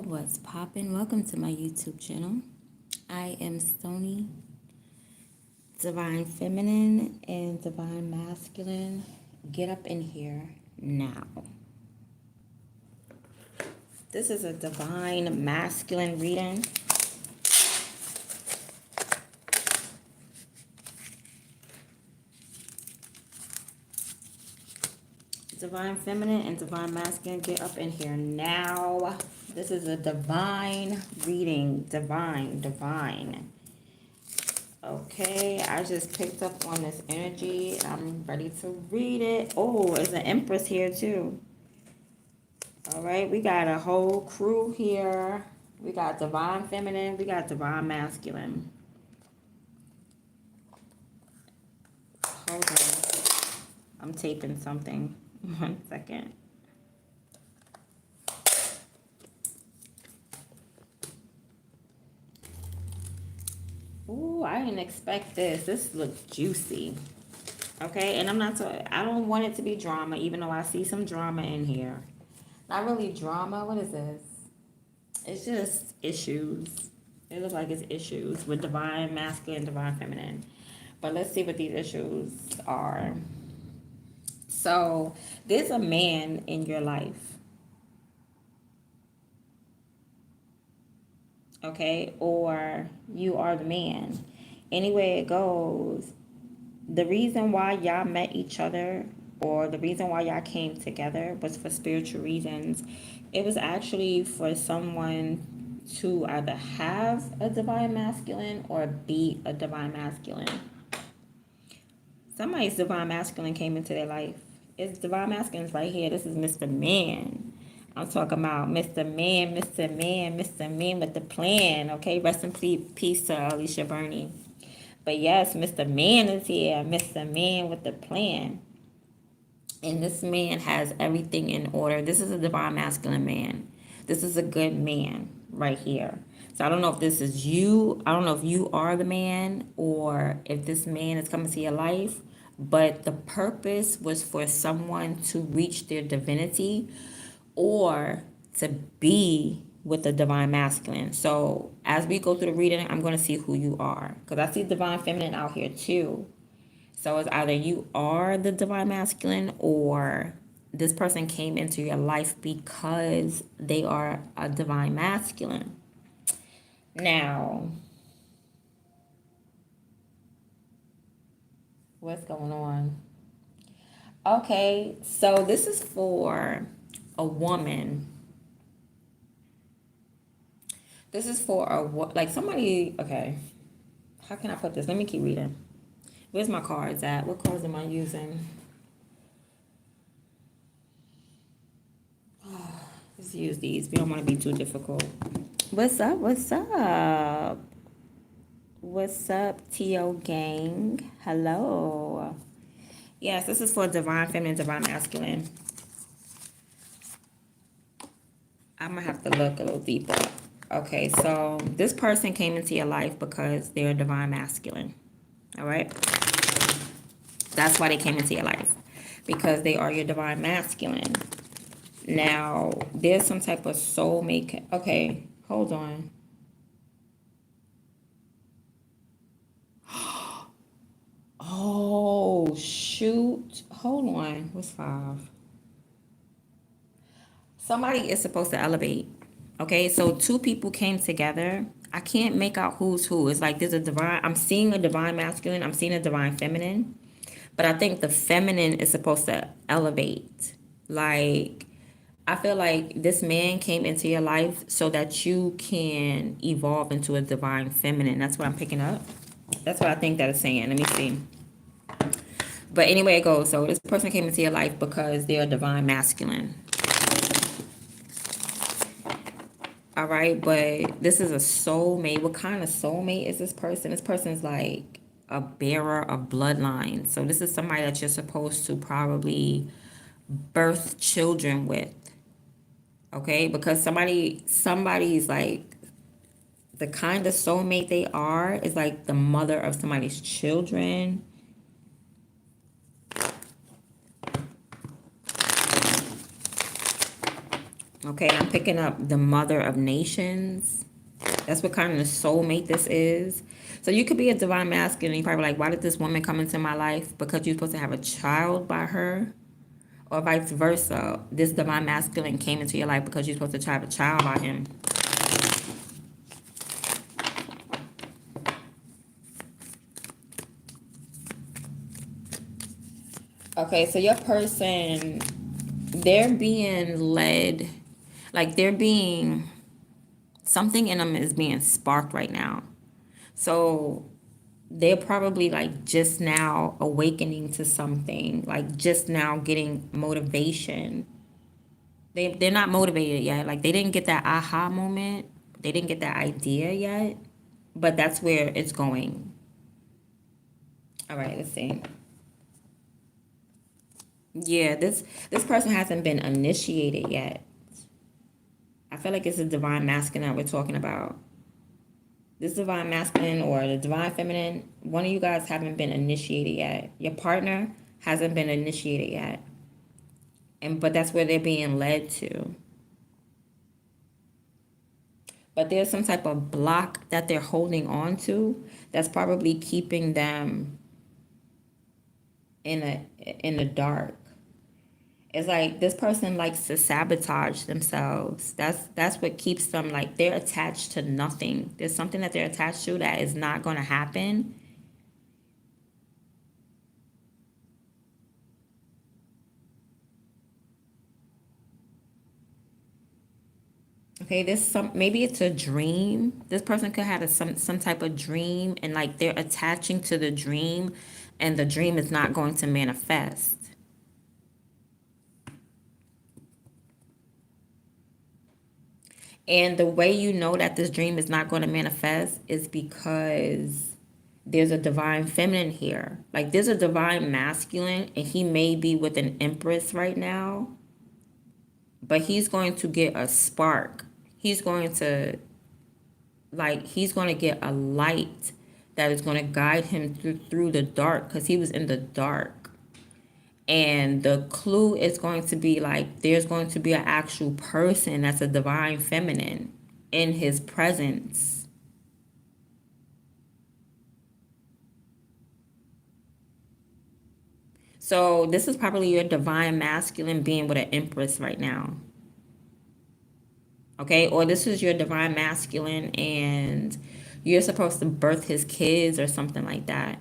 What's poppin'? Welcome to my YouTube channel. I am Stony, Divine Feminine and Divine Masculine. Get up in here now. This is a Divine Masculine reading. Divine Feminine and Divine Masculine, get up in here now. This is a divine reading. Divine. Okay, I just picked up on this energy. I'm ready to read it. Oh, there's an Empress here too. All right, we got a whole crew here. We got Divine Feminine. We got Divine Masculine. Hold on. I'm taping something. 1 second. Ooh, I didn't expect this. This looks juicy. Okay, and I don't want it to be drama, even though I see some drama in here. Not really drama. What is this? It's just issues. It looks like it's issues with Divine Masculine, Divine Feminine. But let's see what these issues are. So, there's a man in your life. Okay? Or you are the man. Any way it goes, the reason why y'all met each other or the reason why y'all came together was for spiritual reasons. It was actually for someone to either have a Divine Masculine or be a Divine Masculine. Somebody's Divine Masculine came into their life. It's Divine Masculine's right here. This is Mr. Man. I'm talking about Mr. Man with the plan. Okay, rest in peace to Alicia Burney. But yes, Mr. Man is here. Mr. Man with the plan. And this man has everything in order. This is a Divine Masculine man. This is a good man right here. So I don't know if this is you. I don't know if you are the man or if this man is coming to your life. But the purpose was for someone to reach their divinity or to be with the Divine Masculine. So as we go through the reading, I'm going to see who you are. Because I see Divine Feminine out here too. So it's either you are the Divine Masculine or this person came into your life because they are a Divine Masculine. Now, what's going on? Okay, so this is for a woman. This is for like somebody, okay. How can I put this? Let me keep reading. Where's my cards at? What cards am I using? Let's use these. We don't want to be too difficult. What's up? What's up, T.O. gang? Hello. Yes, this is for Divine Feminine, Divine Masculine. I'm going to have to look a little deeper. Okay, so this person came into your life because they're Divine Masculine. All right? That's why they came into your life. Because they are your Divine Masculine. Now, there's some type of soulmate. Okay, hold on. Oh, shoot. Hold on. What's 5? Somebody is supposed to elevate. Okay, so 2 people came together. I can't make out who's who. It's like there's a divine. I'm seeing a Divine Masculine. I'm seeing a Divine Feminine. But I think the feminine is supposed to elevate. Like, I feel like this man came into your life so that you can evolve into a Divine Feminine. That's what I'm picking up. That's what I think that is saying. Let me see. But anyway it goes. So this person came into your life because they're a Divine Masculine. All right, but this is a soulmate. What kind of soulmate is this person? This person is like a bearer of bloodline. So this is somebody that you're supposed to probably birth children with. Okay, because somebody's like the kind of soulmate they are is like the mother of somebody's children. Okay, I'm picking up the mother of nations. That's what kind of soulmate this is. So you could be a divine masculine. You're probably like, why did this woman come into my life? Because you're supposed to have a child by her. Or vice versa. This divine masculine came into your life because you're supposed to have a child by him. Okay, so your person, they're being led, like they're being, something in them is being sparked right now. So they're probably like just now awakening to something, like just now getting motivation. They're not motivated yet. Like they didn't get that aha moment. They didn't get that idea yet. But that's where it's going. All right, let's see. Yeah, this person hasn't been initiated yet. I feel like it's a divine masculine that we're talking about. This divine masculine or the divine feminine, one of you guys haven't been initiated yet. Your partner hasn't been initiated yet. But that's where they're being led to. But there's some type of block that they're holding on to that's probably keeping them in the dark. It's like this person likes to sabotage themselves. That's what keeps them, like they're attached to nothing. There's something that they're attached to that is not going to happen. Okay, maybe it's a dream. This person could have some type of dream, and like they're attaching to the dream, and the dream is not going to manifest. And the way you know that this dream is not going to manifest is because there's a divine feminine here. Like there's a divine masculine, and he may be with an empress right now, but he's going to get a spark. He's going to get a light that is going to guide him through the dark, because he was in the dark. And the clue is going to be like there's going to be an actual person that's a divine feminine in his presence. So this is probably your divine masculine being with an empress right now. Okay, or this is your divine masculine and you're supposed to birth his kids or something like that.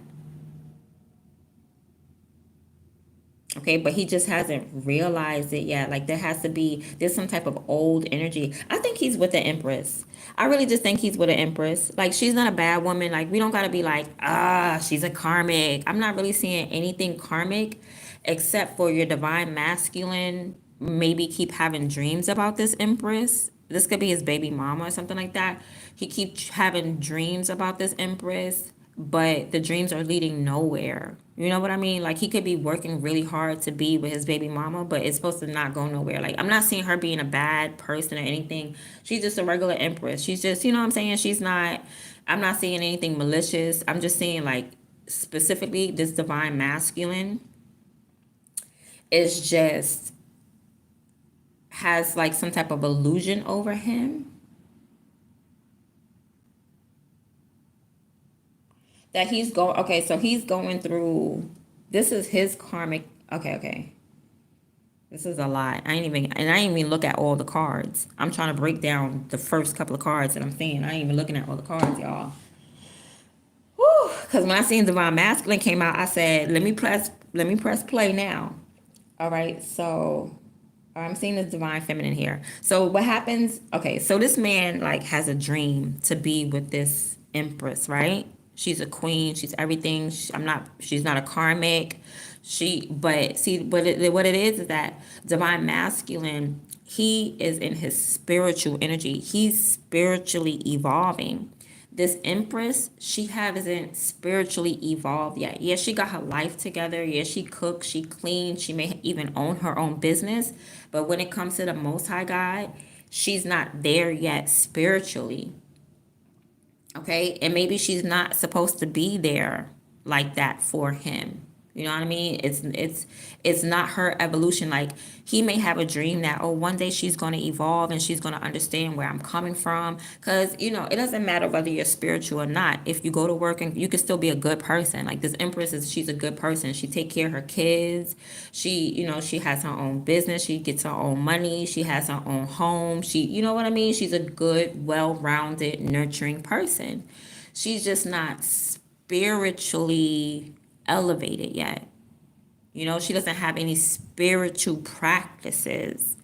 Okay, but he just hasn't realized it yet. Like there's some type of old energy. I think he's with the Empress. I really just think he's with an Empress. Like she's not a bad woman. Like we don't gotta be like, she's a karmic. I'm not really seeing anything karmic except for your divine masculine. Maybe keep having dreams about this Empress. This could be his baby mama or something like that. He keeps having dreams about this Empress, but the dreams are leading nowhere. You know what I mean? Like he could be working really hard to be with his baby mama, but it's supposed to not go nowhere. Like I'm not seeing her being a bad person or anything. She's just a regular empress. She's just, you know what I'm saying? I'm not seeing anything malicious. I'm just seeing like specifically this divine masculine is just has like some type of illusion over him that he's going. Okay, so he's going through. This is his karmic. Okay. This is a lot. I ain't even look at all the cards. I'm trying to break down the first couple of cards that I'm seeing. I ain't even looking at all the cards, y'all. Whew. Because when I seen Divine Masculine came out, I said, let me press play now. All right, so I'm seeing the Divine Feminine here. So what happens? Okay, so this man like has a dream to be with this Empress, right? She's a queen. She's everything. She's not a karmic. But see, what it is that Divine Masculine, he is in his spiritual energy. He's spiritually evolving. This Empress, she hasn't spiritually evolved yet. Yeah, she got her life together. Yeah, she cooks, she cleans, she may even own her own business. But when it comes to the Most High God, she's not there yet spiritually. Okay, and maybe she's not supposed to be there like that for him. You know what I mean? It's not her evolution. Like, he may have a dream that, oh, one day she's going to evolve and she's going to understand where I'm coming from. Because, it doesn't matter whether you're spiritual or not. If you go to work, and you can still be a good person. Like, this Empress she's a good person. She take care of her kids. She has her own business. She gets her own money. She has her own home. You know what I mean? She's a good, well-rounded, nurturing person. She's just not spiritually elevated yet. She doesn't have any spiritual practices.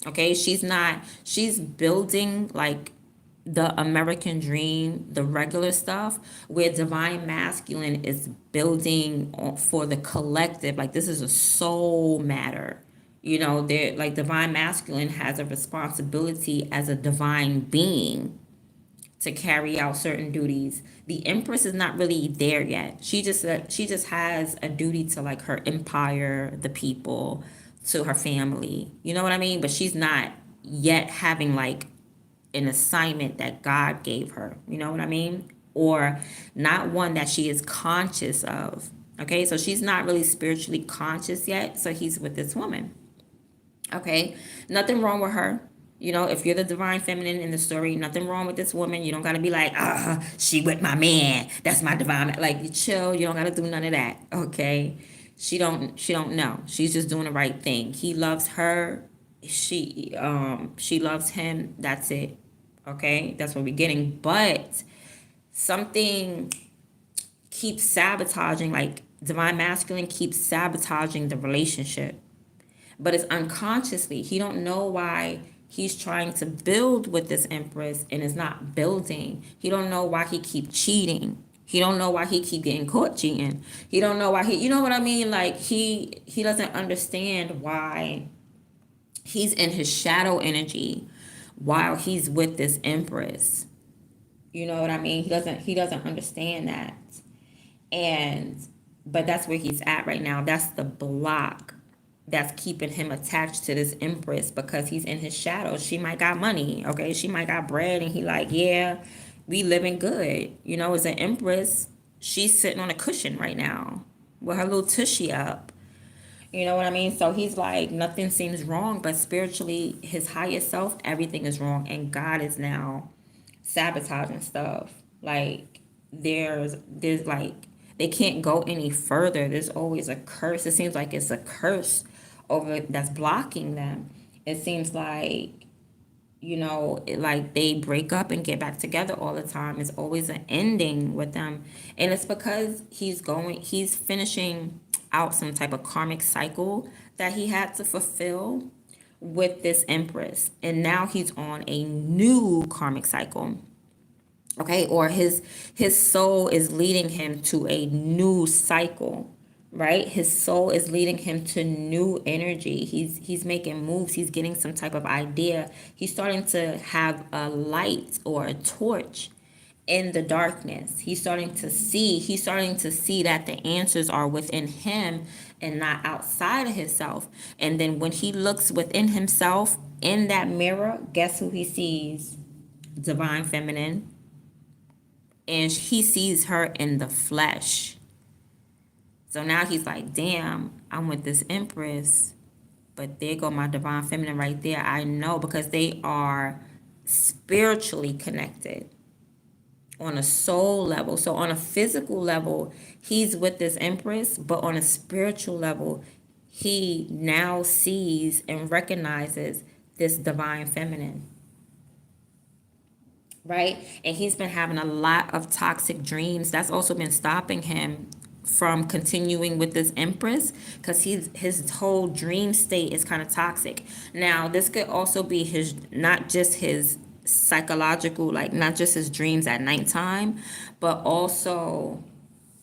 Okay, she's building like the American dream, the regular stuff, where divine masculine is building for the collective. Like, this is a soul matter. There, like, divine masculine has a responsibility as a divine being to carry out certain duties. The Empress is not really there yet. She just has a duty to, like, her empire, the people, to her family. You know what I mean? But she's not yet having, like, an assignment that God gave her. You know what I mean? Or not one that she is conscious of. Okay, so she's not really spiritually conscious yet. So he's with this woman. Okay, nothing wrong with her. If you're the divine feminine in the story, nothing wrong with this woman. You don't gotta be like, she with my man. That's my divine. Like, you chill. You don't gotta do none of that. Okay, she don't know. She's just doing the right thing. He loves her. She loves him. That's it. Okay, that's what we're getting. But something keeps sabotaging. Like, divine masculine keeps sabotaging the relationship. But it's unconsciously. He don't know why he's trying to build with this Empress and is not building. He don't know why he keep cheating. He don't know why he keep getting caught cheating. He don't know why you know what I mean? Like, he doesn't understand why he's in his shadow energy while he's with this Empress. You know what I mean? He doesn't understand that. But that's where he's at right now. That's the block that's keeping him attached to this Empress, because he's in his shadow. She might got money, okay? She might got bread, and he like, yeah, we living good. As an Empress, she's sitting on a cushion right now with her little tushy up. You know what I mean? So he's like, nothing seems wrong, but spiritually, his highest self, everything is wrong, and God is now sabotaging stuff. Like, there's like, they can't go any further. There's always a curse. It seems like it's a curse over that's blocking them. It seems like, like they break up and get back together all the time. It's always an ending with them. And it's because he's finishing out some type of karmic cycle that he had to fulfill with this Empress. And now he's on a new karmic cycle. Okay, or his soul is leading him to a new cycle, right? His soul is leading him to new energy. He's making moves. He's getting some type of idea. He's starting to have a light or a torch in the darkness. He's starting to see that the answers are within him and not outside of himself. And then when he looks within himself in that mirror, guess who he sees? Divine feminine. And he sees her in the flesh. So now he's like, damn, I'm with this Empress. But there go my divine feminine right there. I know, because they are spiritually connected on a soul level. So on a physical level, he's with this Empress. But on a spiritual level, he now sees and recognizes this divine feminine. Right? And he's been having a lot of toxic dreams. That's also been stopping him from continuing with this Empress, because his whole dream state is kind of toxic. Now, this could also be not just his psychological, like not just his dreams at nighttime, but also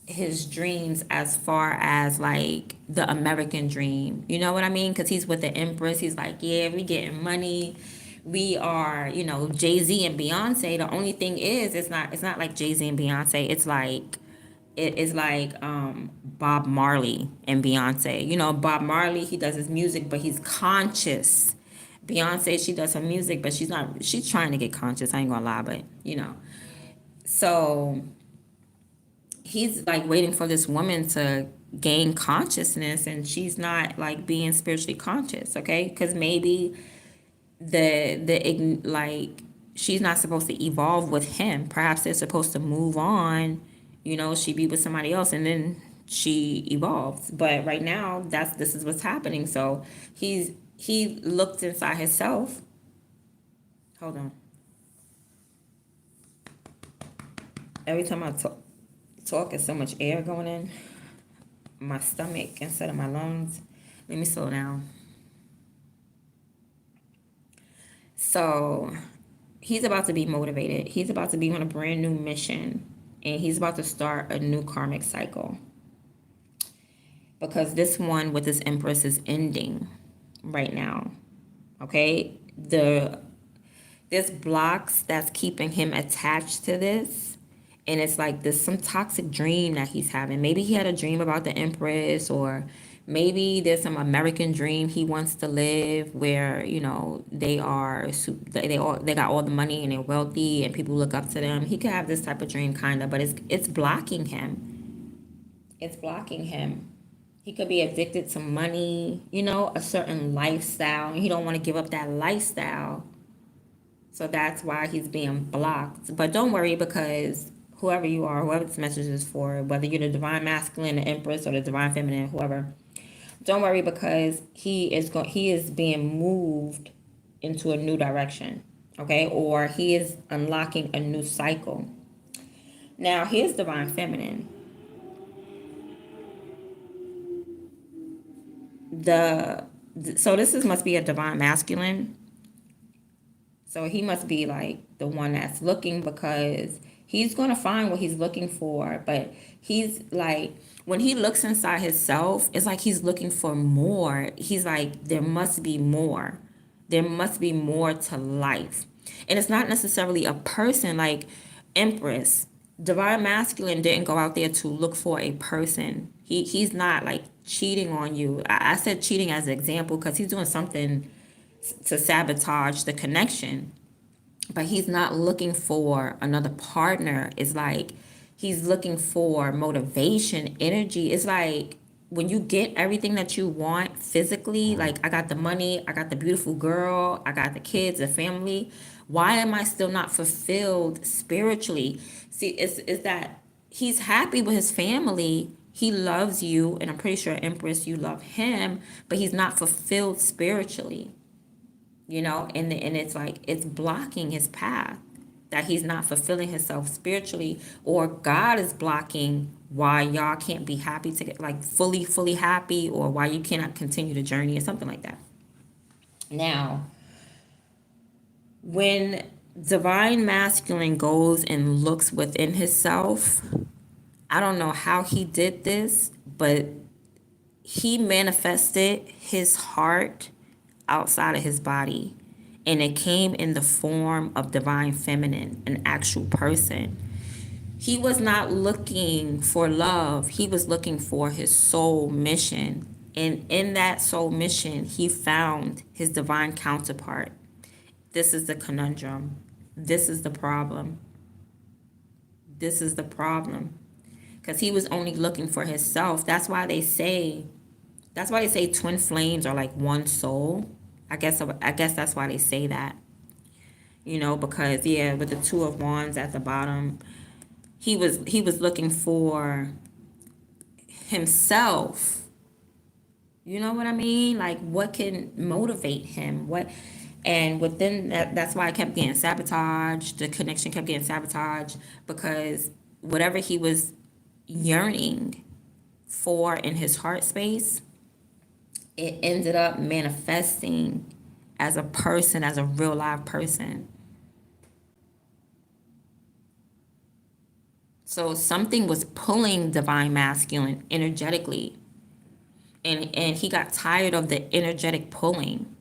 his dreams as far as like the American dream. You know what I mean? Because he's with the Empress. He's like, yeah, we getting money. We are, Jay-Z and Beyonce. The only thing is, it's not like Jay-Z and Beyonce. It's like, Bob Marley and Beyonce. Bob Marley, he does his music, but he's conscious. Beyonce, she does her music, but she's trying to get conscious. I ain't gonna lie, but, So he's like waiting for this woman to gain consciousness and she's not like being spiritually conscious, okay? Because maybe like she's not supposed to evolve with him. Perhaps they're supposed to move on, she be with somebody else and then she evolves. But right now, this is what's happening. So he looked inside himself. Hold on. Every time I talk, there's so much air going in my stomach instead of my lungs. Let me slow down. So he's about to be motivated. He's about to be on a brand new mission. And he's about to start a new karmic cycle. Because this one with this Empress is ending right now. Okay? There's blocks that's keeping him attached to this. And it's like there's some toxic dream that he's having. Maybe he had a dream about the Empress, or maybe there's some American dream he wants to live where, they got all the money and they're wealthy and people look up to them. He could have this type of dream kind of, but it's blocking him. It's blocking him. He could be addicted to money, a certain lifestyle, and he don't want to give up that lifestyle. So that's why he's being blocked. But don't worry, because whoever you are, whoever this message is for, whether you're the divine masculine, the Empress, or the divine feminine, whoever, don't worry, because he is being moved into a new direction, okay? Or he is unlocking a new cycle. Now, here's divine feminine. So this must be a divine masculine. So he must be like the one that's looking, because he's going to find what he's looking for. But he's like, when he looks inside himself, it's like he's looking for more. He's like, there must be more. There must be more to life. And it's not necessarily a person like Empress. Divine masculine didn't go out there to look for a person. He's not like cheating on you. I said cheating as an example because he's doing something to sabotage the connection, but he's not looking for another partner. It's like he's looking for motivation, energy. It's like when you get everything that you want physically, like I got the money, I got the beautiful girl, I got the kids, the family, why am I still not fulfilled spiritually? See, it's that he's happy with his family, he loves you, and I'm pretty sure, Empress, you love him, but he's not fulfilled spiritually. And it's like it's blocking his path, that he's not fulfilling himself spiritually, or God is blocking why y'all can't be happy to get like fully happy, or why you cannot continue the journey, or something like that. Now, when divine masculine goes and looks within himself, I don't know how he did this, but he manifested his heart outside of his body, and it came in the form of divine feminine, an actual person. He was not looking for love, he was looking for his soul mission, and in that soul mission he found his divine counterpart. This is the conundrum. This is the problem. This is the problem, because he was only looking for himself. That's why they say twin flames are like one soul. I guess that's why they say that. Because with the Two of Wands at the bottom, he was looking for himself. You know what I mean? Like, what can motivate him? And within that's why I kept getting sabotaged. The connection kept getting sabotaged, because whatever he was yearning for in his heart space, it ended up manifesting as a person, as a real live person. So something was pulling divine masculine energetically, and he got tired of the energetic pulling.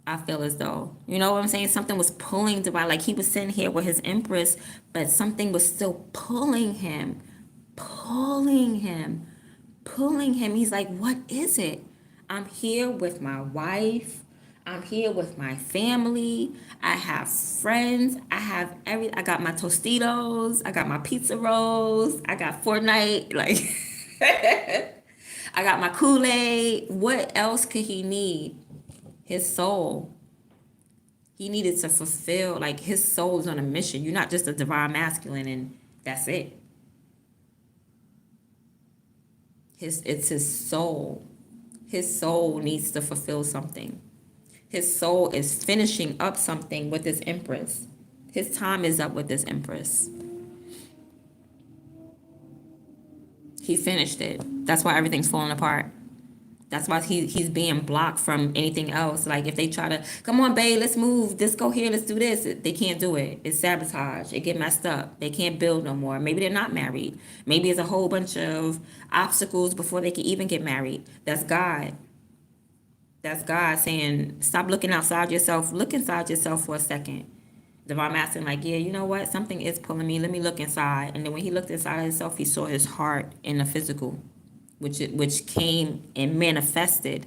I feel as though, you know what I'm saying? Something was pulling divine, like he was sitting here with his Empress, but something was still pulling him. He's like, what is it? I'm here with my wife. I'm here with my family. I have friends. I got my Tostitos. I got my pizza rolls. I got Fortnite. Like, I got my Kool-Aid. What else could he need? His soul. He needed to fulfill, like, his soul is on a mission. You're not just a divine masculine and that's it. It's his soul. His soul needs to fulfill something. His soul is finishing up something with this Empress. His time is up with this Empress. He finished it. That's why everything's falling apart. That's why he's being blocked from anything else. Like, if they try to, come on, babe, let's move. Let's go here. Let's do this. They can't do it. It's sabotage. It get messed up. They can't build no more. Maybe they're not married. Maybe it's a whole bunch of obstacles before they can even get married. That's God. That's God saying, stop looking outside yourself. Look inside yourself for a second. Divine Masculine, like, yeah, you know what? Something is pulling me. Let me look inside. And then when he looked inside himself, he saw his heart in the physical, which came and manifested.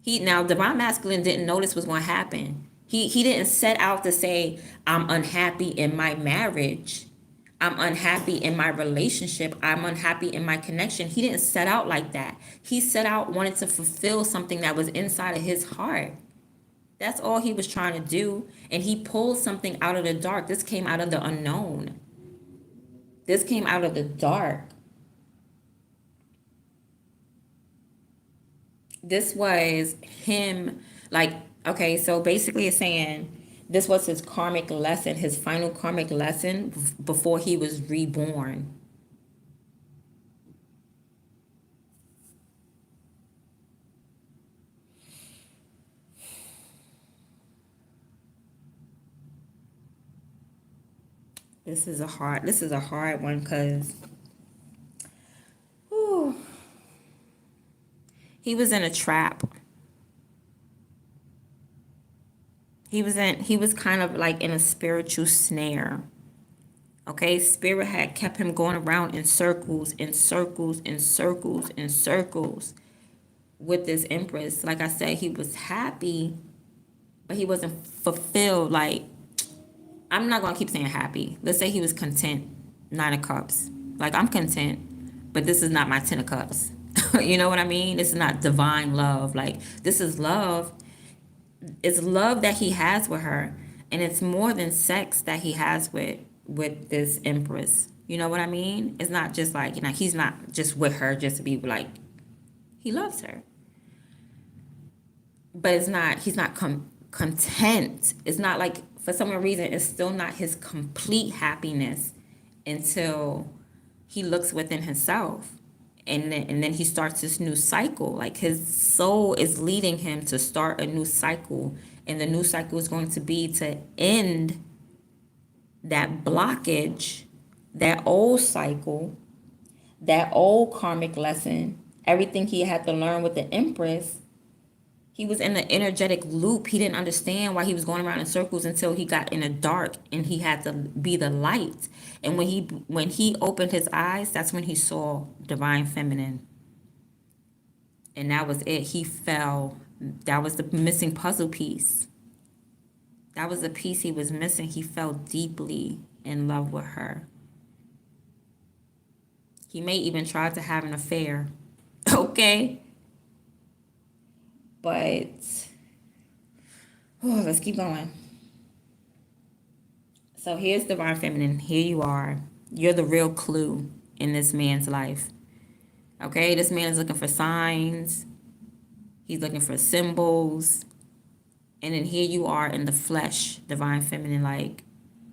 Now Divine Masculine didn't know this was going to happen. He didn't set out to say, I'm unhappy in my marriage. I'm unhappy in my relationship. I'm unhappy in my connection. He didn't set out like that. He set out wanting to fulfill something that was inside of his heart. That's all he was trying to do. And he pulled something out of the dark. This came out of the unknown. This came out of the dark. This was him, like, okay, so basically it's saying this was his karmic lesson, his final karmic lesson before he was reborn. This is a hard one because he was in a trap. He was kind of like in a spiritual snare. Okay, spirit had kept him going around in circles, in circles, in circles, in circles with this Empress. Like I said, he was happy, but he wasn't fulfilled. Like, I'm not gonna keep saying happy. Let's say he was content. 9 of Cups. Like, I'm content, but this is not my 10 of Cups. You know what I mean? This is not divine love. Like, this is love. It's love that he has with her, and it's more than sex that he has with this Empress. You know what I mean? It's not just like, you know, he's not just with her just to be like, he loves her, but he's not content. It's not like, for some reason, it's still not his complete happiness until he looks within himself. And then he starts this new cycle. Like, his soul is leading him to start a new cycle. And the new cycle is going to be to end that blockage, that old cycle, that old karmic lesson, everything he had to learn with the Empress. He was in an energetic loop. He didn't understand why he was going around in circles until he got in the dark and he had to be the light. And when he opened his eyes, that's when he saw Divine Feminine. And that was it. He fell. That was the missing puzzle piece. That was the piece he was missing. He fell deeply in love with her. He may even try to have an affair. Okay? But, let's keep going. So here's Divine Feminine. Here you are. You're the real clue in this man's life. Okay? This man is looking for signs. He's looking for symbols. And then here you are in the flesh, Divine Feminine, like,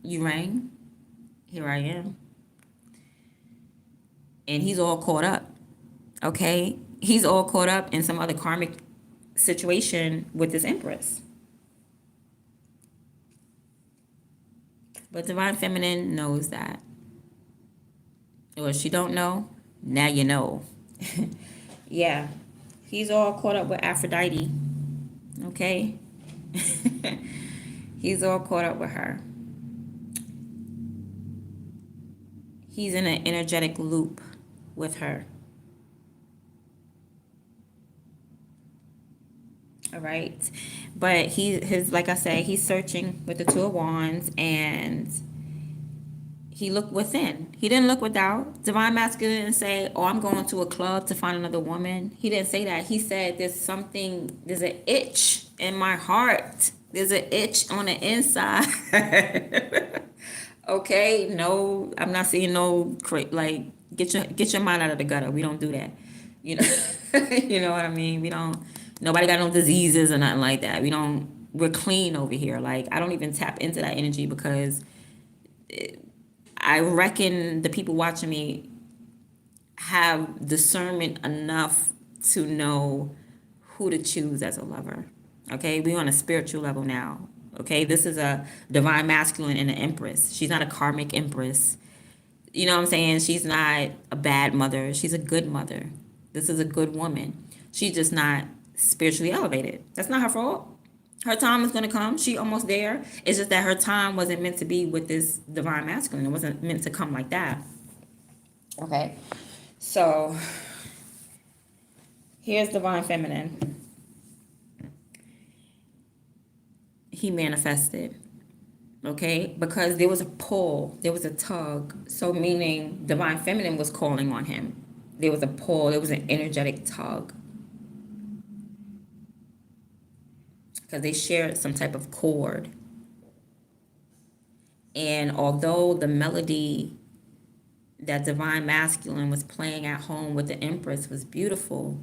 you rang? Here I am. And he's all caught up. Okay? He's all caught up in some other karmic situation with this Empress. But Divine Feminine knows that. Or if she don't know, now you know. Yeah. He's all caught up with Aphrodite. Okay? He's all caught up with her. He's in an energetic loop with her. All right, but his like I said, he's searching with the 2 of Wands, and He looked within. He didn't look without. Divine masculine didn't say, "Oh, I'm going to a club to find another woman." He didn't say that. He said, there's an itch in my heart. There's an itch on the inside." Okay, no, I'm not saying no, like, get your mind out of the gutter. We don't do that. You know, you know what I mean? We don't, nobody got no diseases or nothing like that. We're clean over here. Like, I don't even tap into that energy because I reckon the people watching me have discernment enough to know who to choose as a lover. Okay, we're on a spiritual level now. Okay, this is a divine masculine and an empress. She's not a karmic empress. You know what I'm saying? She's not a bad mother. She's a good mother. This is a good woman. She's just not spiritually elevated. That's not her fault. Her time is going to come. She almost there. It's just that her time wasn't meant to be with this divine masculine. It wasn't meant to come like that. Okay. So here's divine feminine. He manifested. Okay, because there was a pull, there was a tug. So meaning divine feminine was calling on him. There was a pull, there was an energetic tug. Because they shared some type of chord. And although the melody that divine masculine was playing at home with the empress was beautiful,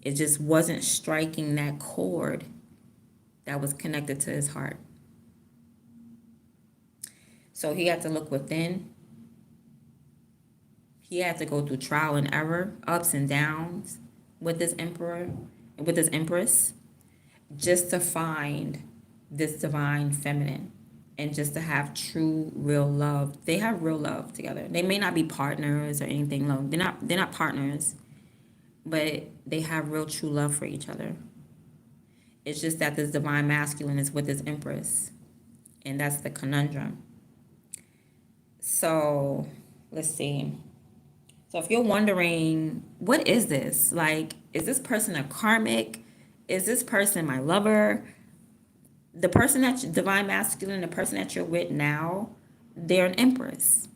it just wasn't striking that chord that was connected to his heart. So he had to look within. He had to go through trial and error, ups and downs with this emperor, with this empress, just to find this divine feminine and just to have true real love. They have real love together. They may not be partners or anything. They're not partners, but they have real true love for each other. It's just that this divine masculine is with this empress, and that's the conundrum. So let's see. So if you're wondering, what is this? Like, is this person a karmic? Is this person my lover? The person divine masculine, the person that you're with now, they're an empress.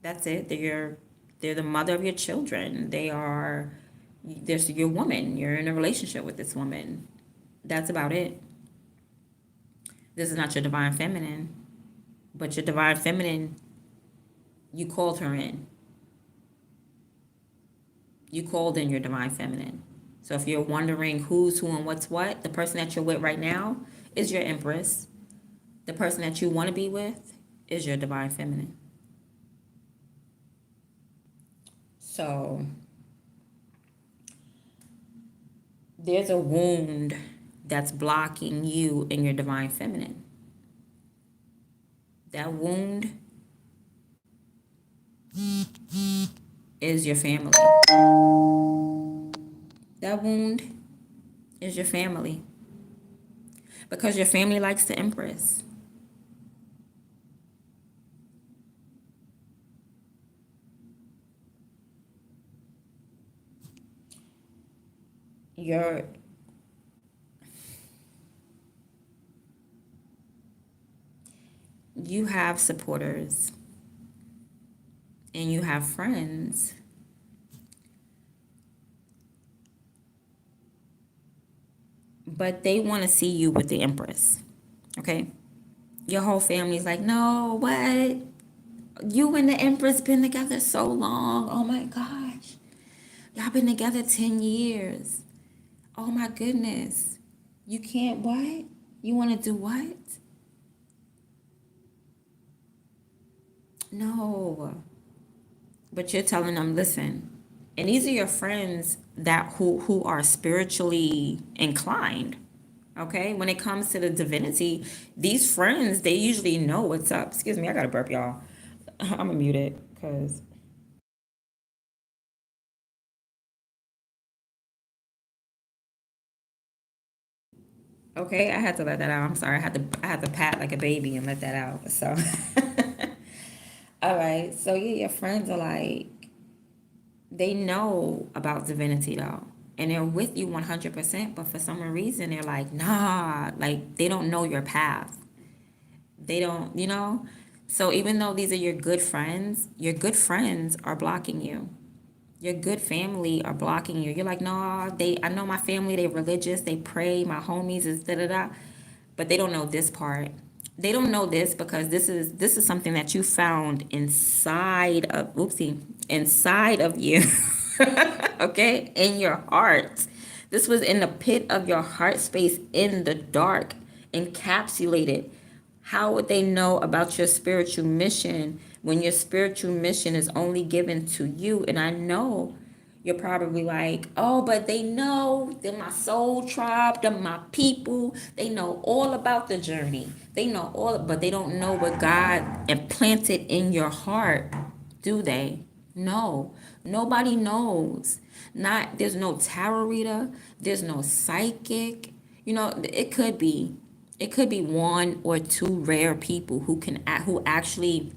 That's it. They're the mother of your children. There's your woman. You're in a relationship with this woman. That's about it. This is not your divine feminine, but your divine feminine, you called her in. You called in your divine feminine. So if you're wondering who's who and what's what, the person that you're with right now is your empress. The person that you want to be with is your divine feminine. So there's a wound that's blocking you in your divine feminine. That wound is your family. That wound is your family. Because your family likes the empress. You have supporters and you have friends, but they want to see you with the empress. Okay, your whole family's like, no, what, you and the empress been together so long, oh my gosh, y'all been together 10 years, oh my goodness, you can't, what, you want to do what? No. But you're telling them, listen, and these are your friends that who are spiritually inclined. Okay? When it comes to the divinity, these friends, they usually know what's up. Excuse me, I gotta burp, y'all. I'm gonna mute it because okay, I had to let that out. I'm sorry. I had to pat like a baby and let that out. So all right. So yeah, your friends are like, they know about divinity though. And they're with you 100%, but for some reason they're like, nah, like they don't know your path. They don't, you know? So even though these are your good friends are blocking you. Your good family are blocking you. You're like, no, I know my family, they religious, they pray, my homies is da da da. But they don't know this part. They don't know this because this is something that you found inside of you. Okay? In your heart. This was in the pit of your heart space in the dark, encapsulated. How would they know about your spiritual mission when your spiritual mission is only given to you? And I know you're probably like, oh, but they know, they're my soul tribe, they're my people. They know all about the journey. They know all, but they don't know what God implanted in your heart, do they? No, nobody knows. Not there's no tarot reader, there's no psychic. It could be one or two rare people who actually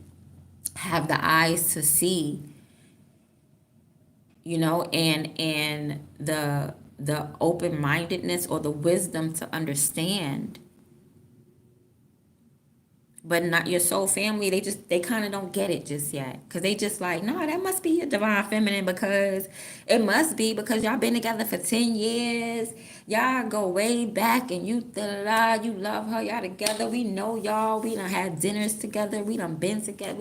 have the eyes to see, and the open-mindedness or the wisdom to understand. But not your soul family. They kind of don't get it just yet, because they just like, no, that must be your divine feminine, because it must be because y'all been together for 10 years, y'all go way back, and you you love her, y'all together, we know y'all, we done had dinners together, we done been together,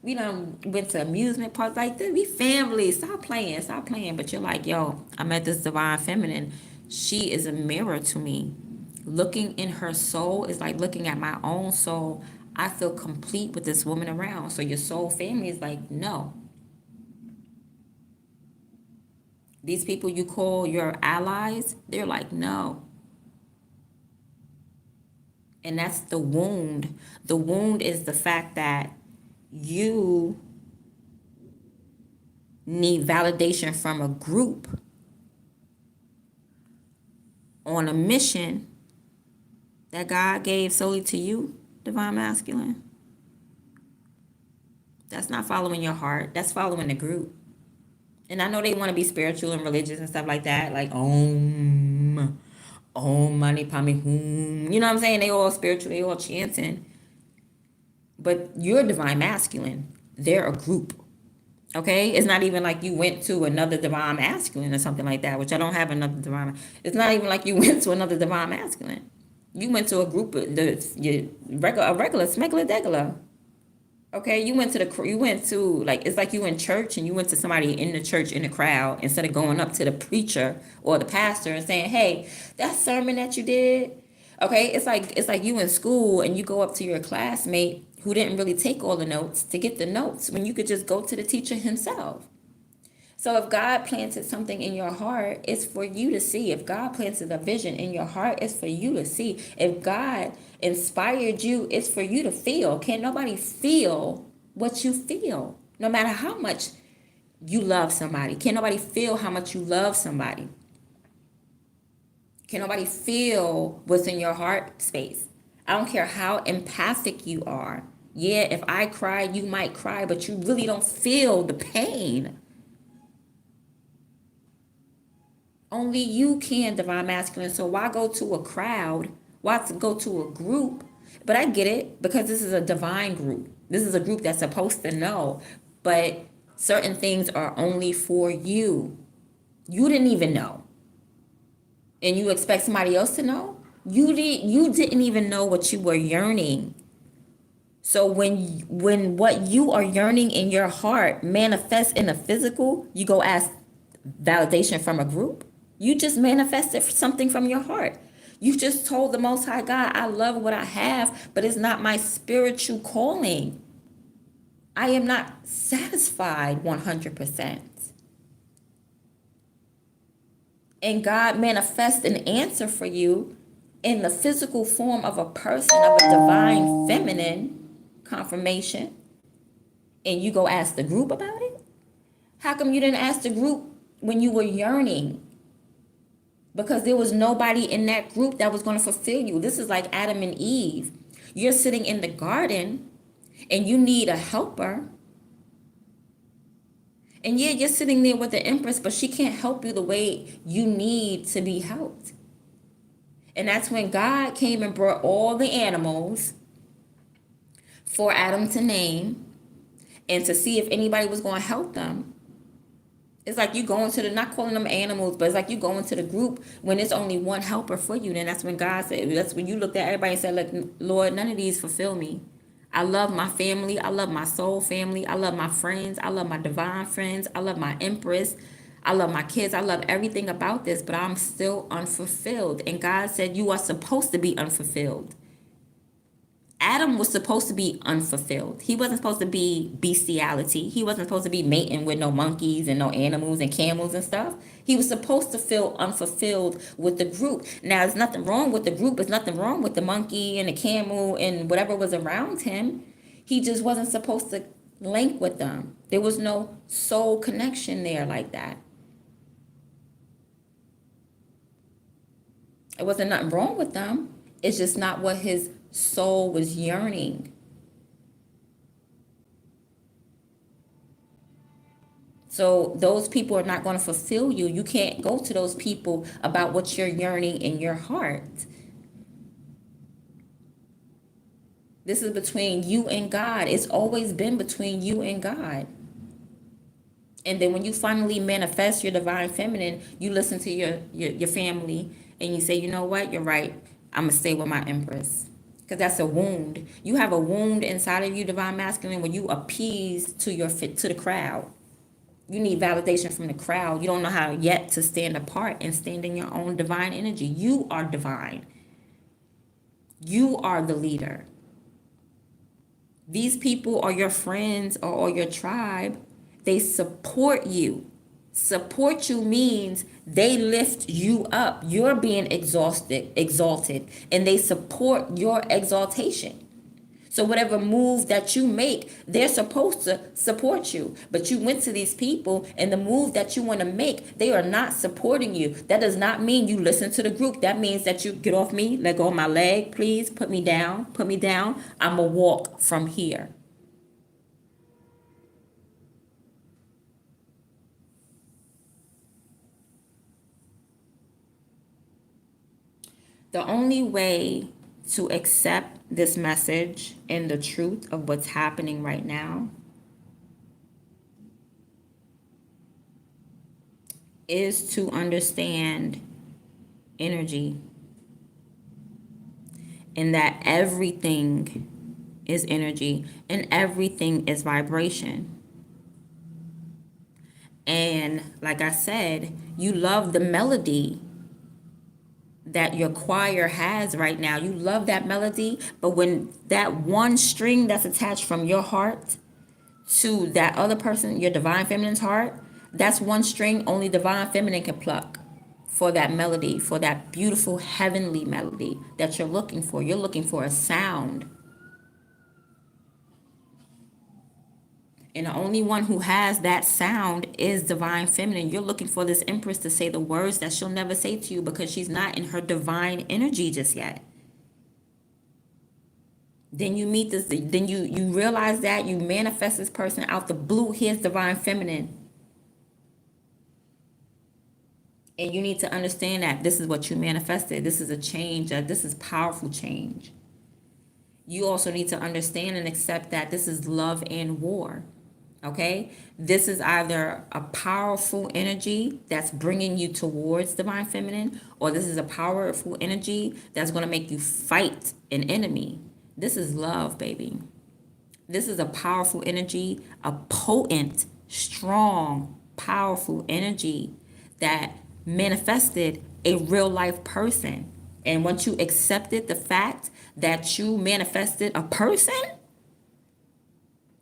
we done went to amusement parks, like this, we family. Stop playing. But you're like, yo, I met this divine feminine, she is a mirror to me. Looking in her soul is like looking at my own soul. I feel complete with this woman around. So your soul family is like, no. These people you call your allies, they're like, no. And that's the wound. The wound is the fact that you need validation from a group on a mission that God gave solely to you, divine masculine. That's not following your heart. That's following the group. And I know they want to be spiritual and religious and stuff like that. Like, mani pami hum. You know what I'm saying? They all spiritual. They all chanting. But you're divine masculine. They're a group. Okay? It's not even like you went to another divine masculine or something like that, which I don't have another divine. It's not even like you went to another divine masculine. You went to a group of a regular smuggler degular. Okay, you went to, like, it's like you in church and you went to somebody in the church in the crowd instead of going up to the preacher or the pastor and saying, hey, that sermon that you did. Okay, it's like you in school and you go up to your classmate who didn't really take all the notes to get the notes when you could just go to the teacher himself. So if God planted something in your heart, it's for you to see. If God planted a vision in your heart, it's for you to see. If God inspired you, it's for you to feel. Can't nobody feel what you feel, no matter how much you love somebody. Can't nobody feel how much you love somebody. Can't nobody feel what's in your heart space. I don't care how empathic you are. Yeah, if I cry, you might cry, but you really don't feel the pain. Only you can, divine masculine. So why go to a crowd? Why go to a group? But I get it, because this is a divine group. This is a group that's supposed to know. But certain things are only for you. You didn't even know. And you expect somebody else to know? You didn't even know what you were yearning. So when what you are yearning in your heart manifests in the physical, you go ask validation from a group. You just manifested something from your heart. You just told the Most High God, I love what I have, but it's not my spiritual calling. I am not satisfied 100%. And God manifests an answer for you in the physical form of a person, of a divine feminine confirmation. And you go ask the group about it? How come you didn't ask the group when you were yearning? Because there was nobody in that group that was going to fulfill you. This is like Adam and Eve. You're sitting in the garden and you need a helper. And yeah, you're sitting there with the Empress, but she can't help you the way you need to be helped. And that's when God came and brought all the animals for Adam to name and to see if anybody was going to help them. It's like you go into the, not calling them animals, but it's like you go into the group when there's only one helper for you. Then that's when God said, that's when you looked at everybody and said, look, Lord, none of these fulfill me. I love my family. I love my soul family. I love my friends. I love my divine friends. I love my empress. I love my kids. I love everything about this, but I'm still unfulfilled. And God said, you are supposed to be unfulfilled. Adam was supposed to be unfulfilled. He wasn't supposed to be bestiality. He wasn't supposed to be mating with no monkeys and no animals and camels and stuff. He was supposed to feel unfulfilled with the group. Now, there's nothing wrong with the group. There's nothing wrong with the monkey and the camel and whatever was around him. He just wasn't supposed to link with them. There was no soul connection there like that. It wasn't nothing wrong with them. It's just not what his soul was yearning. So those people are not going to fulfill you. You can't go to those people about what you're yearning in your heart. This is between you and God. It's always been between you and God. And then when you finally manifest your divine feminine, you listen to your family and you say, you know what, you're right. I'm going to stay with my empress. Because that's a wound. You have a wound inside of you, divine masculine, when you appease to the crowd. You need validation from the crowd. You don't know how yet to stand apart and stand in your own divine energy. You are divine. You are the leader. These people are your friends or your tribe. They support you. Support you means they lift you up. You're being exalted, and they support your exaltation. So whatever move that you make, they're supposed to support you. But you went to these people, and the move that you want to make, they are not supporting you. That does not mean you listen to the group. That means that you get off me, let go of my leg, please, put me down, put me down. I'm going to walk from here. The only way to accept this message and the truth of what's happening right now is to understand energy, and that everything is energy and everything is vibration. And like I said, you love the melody that your choir has right now. You love that melody, but when that one string that's attached from your heart to that other person, your divine feminine's heart, that's one string only divine feminine can pluck for that melody, for that beautiful heavenly melody that you're looking for. You're looking for a sound. And the only one who has that sound is divine feminine. You're looking for this empress to say the words that she'll never say to you because she's not in her divine energy just yet. Then you meet this, then you realize that you manifest this person out the blue. Here's divine feminine. And you need to understand that this is what you manifested. This is a change. This is powerful change. You also need to understand and accept that this is love and war. Okay, this is either a powerful energy that's bringing you towards divine feminine, or this is a powerful energy that's going to make you fight an enemy. This is love, baby. This is a powerful energy, a potent, strong, powerful energy that manifested a real life person. And once you accepted the fact that you manifested a person,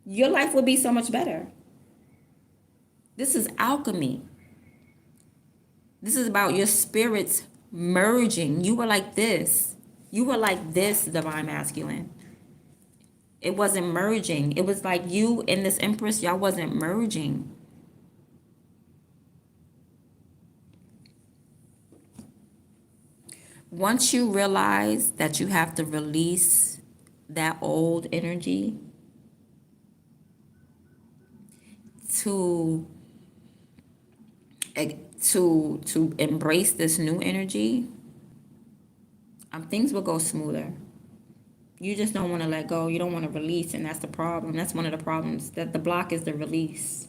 your life will be so much better. This is alchemy. This is about your spirits merging. You were like this. You were like this, divine masculine. It wasn't merging. It was like you and this empress, y'all wasn't merging. Once you realize that you have to release that old energy to embrace this new energy, things will go smoother. You just don't want to let go. You don't want to release, and that's the problem. That's one of the problems. That the block is the release.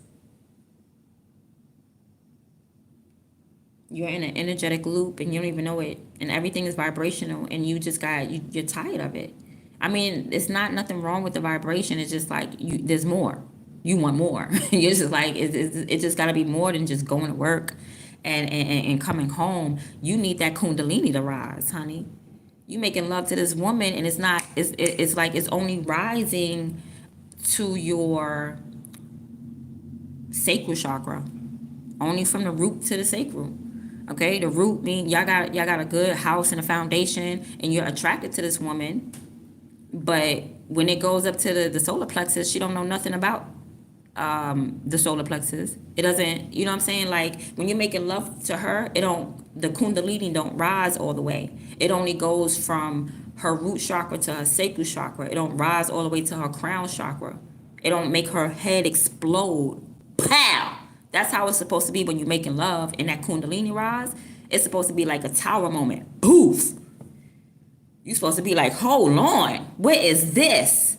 You're in an energetic loop and you don't even know it, and everything is vibrational, and you just you're tired of it. I mean, it's not nothing wrong with the vibration. It's just like there's more. You want more. You're just like it just got to be more than just going to work and coming home. You need that kundalini to rise, honey. You making love to this woman, and it's not. It's like it's only rising to your sacral chakra, only from the root to the sacral. Okay, the root mean y'all got a good house and a foundation, and you're attracted to this woman. But when it goes up to the solar plexus, she don't know nothing about the solar plexus. It doesn't, you know what I'm saying? Like when you're making love to her, the kundalini don't rise all the way. It only goes from her root chakra to her sacral chakra. It don't rise all the way to her crown chakra. It don't make her head explode. Pow! That's how it's supposed to be when you're making love, and that kundalini rise. It's supposed to be like a tower moment. Poof! You're supposed to be like, hold on. What is this?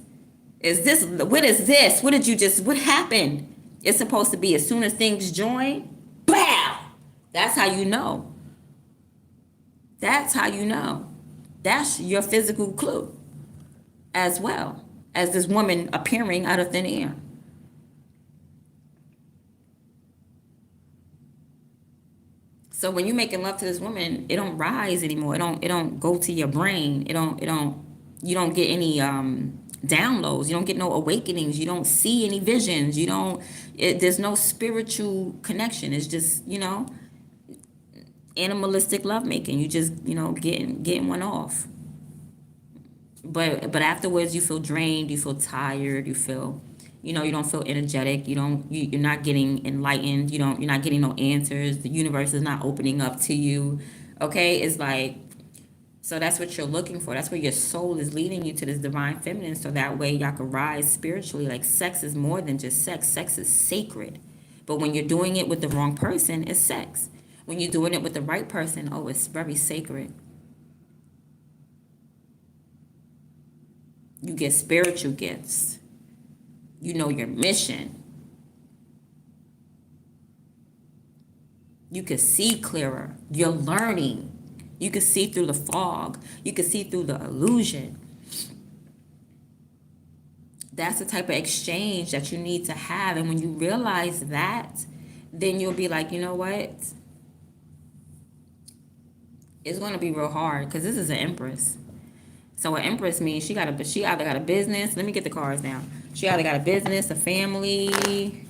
What is this? What happened? It's supposed to be as soon as things join, BAM! That's how you know. That's how you know. That's your physical clue as well as this woman appearing out of thin air. So when you're making love to this woman, it don't rise anymore. It don't go to your brain. You don't get any downloads. You don't get no awakenings. You don't see any visions. There's no spiritual connection. It's just, animalistic lovemaking. You just, getting one off. But afterwards you feel drained, you feel tired, you feel, you don't feel energetic, you're not getting enlightened, you're not getting no answers, the universe is not opening up to you. Okay, it's like, so that's what you're looking for. That's where your soul is leading you to this divine feminine, so that way y'all can rise spiritually. Like sex is more than just sex. Sex is sacred. But when you're doing it with the wrong person, it's sex. When you're doing it with the right person, oh, it's very sacred. You get spiritual gifts. You know your mission. You can see clearer. You're learning. You can see through the fog. You can see through the illusion. That's the type of exchange that you need to have. And when you realize that, then you'll be like, you know what? It's going to be real hard because this is an empress. So an empress means she either got a business. Let me get the cards down. She either got a business, a family.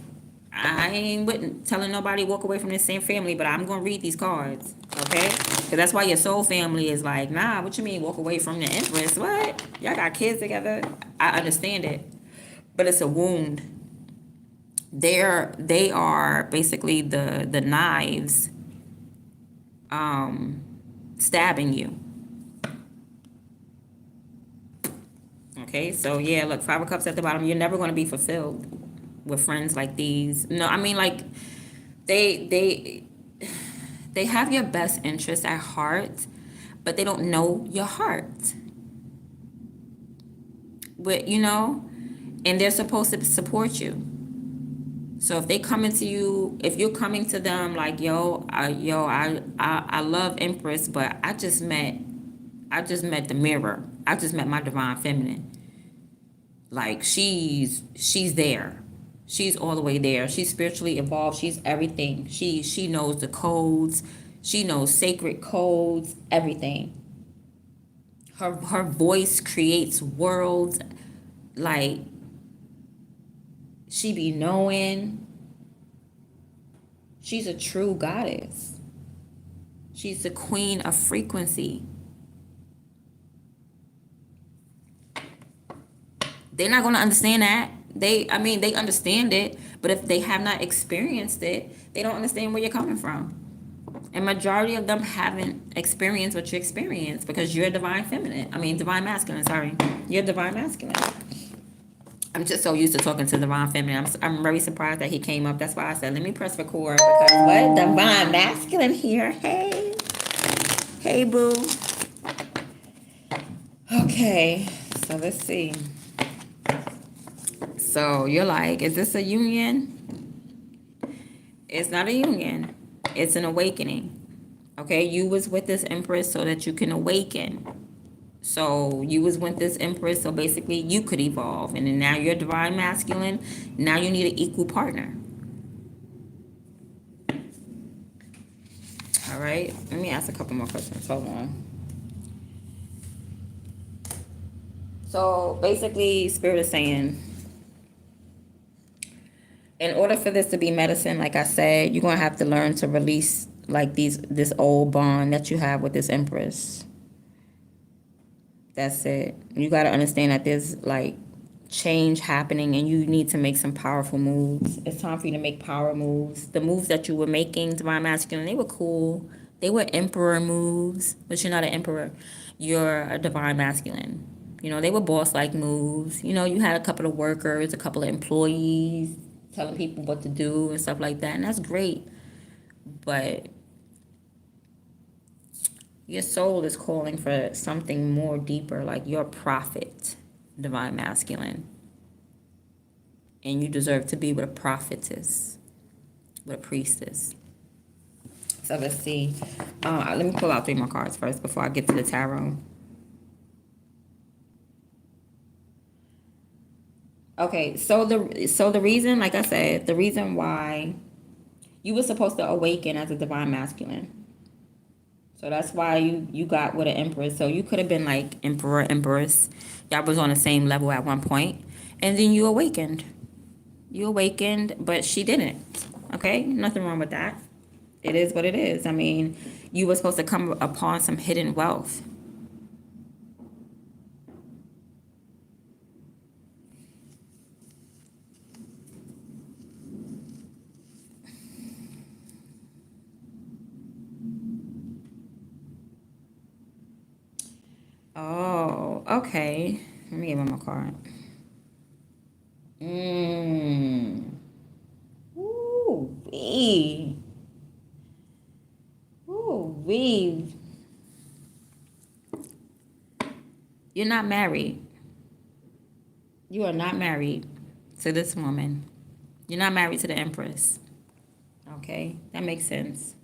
I ain't telling nobody walk away from this same family, but I'm gonna read these cards, okay? Because that's why your soul family is like, nah. What you mean walk away from the empress? What? Y'all got kids together? I understand it, but it's a wound. They are basically the knives, stabbing you. Okay, so yeah, look, 5 of Cups at the bottom. You're never going to be fulfilled with friends like these. No, I mean, like, they have your best interest at heart, but they don't know your heart. But, and they're supposed to support you. So if they come into you, if you're coming to them like, I love Empress, but I just met the mirror. I just met my divine feminine. Like she's there. She's all the way there. She's spiritually evolved. She's everything. She knows the codes. She knows sacred codes, everything. Her voice creates worlds. Like she be knowing. She's a true goddess. She's the queen of frequency. They're not going to understand that. They understand it, but if they have not experienced it, they don't understand where you're coming from. And majority of them haven't experienced what you experienced because you're divine masculine, sorry. You're divine masculine. I'm just so used to talking to divine feminine. I'm very surprised that he came up. That's why I said, let me press record because what? Divine masculine here. Hey, boo. Okay. So let's see. So you're like, is this a union? It's not a union. It's an awakening. Okay, you was with this Empress so that you can awaken. So you was with this Empress so basically you could evolve. And then now you're divine masculine. Now you need an equal partner. All right, let me ask a couple more questions. Hold on. So basically, Spirit is saying, in order for this to be medicine, like I said, you're gonna have to learn to release like this old bond that you have with this Empress. That's it. You gotta understand that there's like change happening and you need to make some powerful moves. It's time for you to make power moves. The moves that you were making, Divine Masculine, they were cool. They were emperor moves, but you're not an emperor. You're a Divine Masculine. You know, they were boss-like moves. You know, you had a couple of workers, a couple of employees telling people what to do and stuff like that, and that's great. But your soul is calling for something more deeper, like your prophet, Divine Masculine. And you deserve to be with a prophetess, with a priestess. So let's see. Let me pull out 3 more cards first before I get to the tarot. Okay, so the reason, like I said, the reason why you were supposed to awaken as a Divine Masculine. So that's why you got with an Empress. So you could have been like Emperor, Empress. Y'all was on the same level at one point. And then you awakened. You awakened, but she didn't. Okay? Nothing wrong with that. It is what it is. I mean, you were supposed to come upon some hidden wealth. Oh, okay. Let me get one more card. Ooh, wee. Ooh, wee. You're not married. You are not married to this woman. You're not married to the Empress. Okay, that makes sense.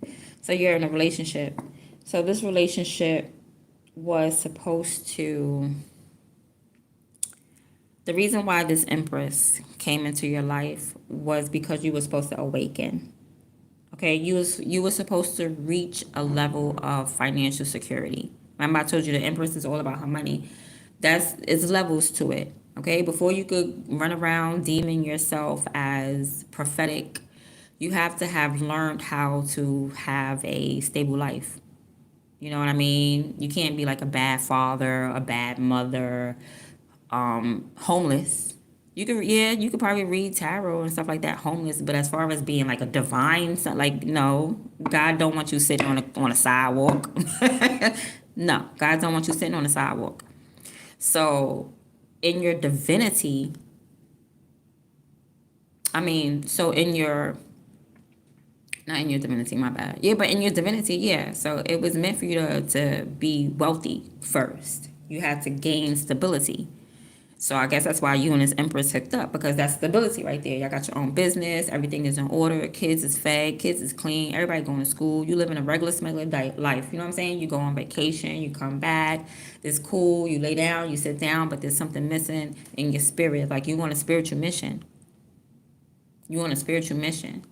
So you're in a relationship. So this relationship was supposed to... The reason why this Empress came into your life was because you were supposed to awaken. Okay, you were supposed to reach a level of financial security. Remember I told you the Empress is all about her money. It's levels to it. Okay, before you could run around deeming yourself as prophetic, you have to have learned how to have a stable life. You know what I mean? You can't be like a bad father, a bad mother, homeless. You could probably read tarot and stuff like that, homeless. But as far as being like a divine, like no, God don't want you sitting on a sidewalk. No, God don't want you sitting on a sidewalk. So, in your divinity, so in your, not in your divinity, my bad. Yeah, but in your divinity, yeah. So it was meant for you to be wealthy first. You had to gain stability. So I guess that's why you and this Empress hooked up, because that's stability right there. Y'all got your own business. Everything is in order. Kids is fed. Kids is clean. Everybody going to school. You live in a regular, smuggler life. You know what I'm saying? You go on vacation. You come back. It's cool. You lay down. You sit down. But there's something missing in your spirit. Like you want a spiritual mission. You want a spiritual mission.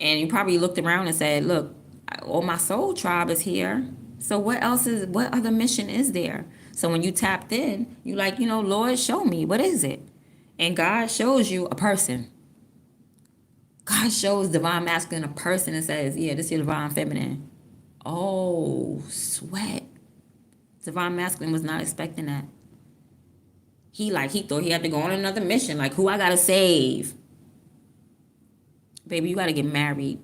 And you probably looked around and said, look, all my soul tribe is here. So what other mission is there? So when you tapped in, you like, Lord, show me, what is it? And God shows you a person. God shows Divine Masculine a person and says, yeah, this is your Divine Feminine. Oh, sweat. Divine Masculine was not expecting that. He thought he had to go on another mission. Like, who I gotta save? Baby, you gotta get married.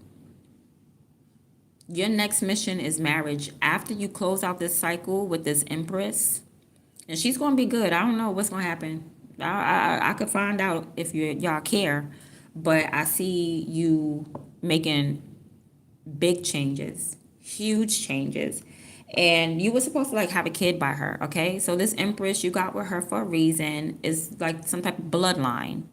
Your next mission is marriage. After you close out this cycle with this Empress, and she's gonna be good. I don't know what's gonna happen. I could find out if y'all care, but I see you making big changes, huge changes, And you were supposed to like have a kid by her, okay? So this Empress you got with her for a reason is like some type of bloodline.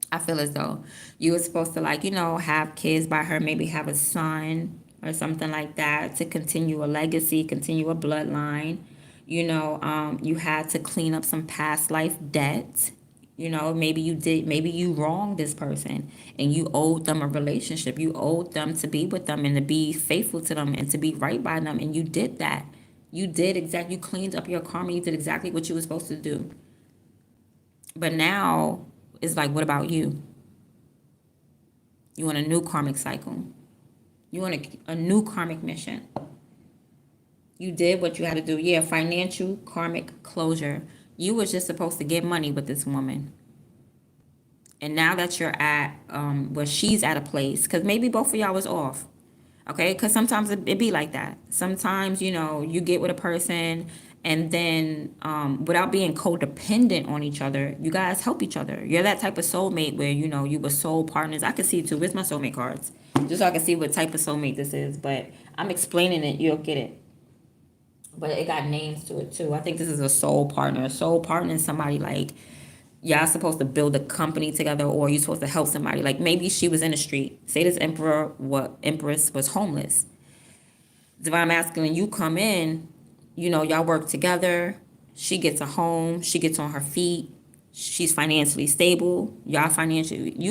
I feel as though you were supposed to like, have kids by her, maybe have a son or something like that to continue a legacy, continue a bloodline. You had to clean up some past life debt. Maybe you wronged this person and you owed them a relationship. You owed them to be with them and to be faithful to them and to be right by them. And you did that. You cleaned up your karma. You did exactly what you were supposed to do. But now it's like, what about you? You want a new karmic cycle. You want a new karmic mission. You did what you had to do. Yeah, financial karmic closure. You was just supposed to get money with this woman. And now that you're at, she's at a place, because maybe both of y'all was off. Okay, because sometimes it be like that. Sometimes, you get with a person and then without being codependent on each other, you guys help each other. You're that type of soulmate where, you were soul partners. I can see it too. Where's my soulmate cards? Just so I can see what type of soulmate this is. But I'm explaining it. You'll get it. But it got names to it too. I think this is a soul partner. A soul partner is somebody like, y'all supposed to build a company together, or you supposed to help somebody. Like maybe she was in the street. Say this empress was homeless. Divine masculine, you come in, y'all work together. She gets a home. She gets on her feet. She's financially stable. You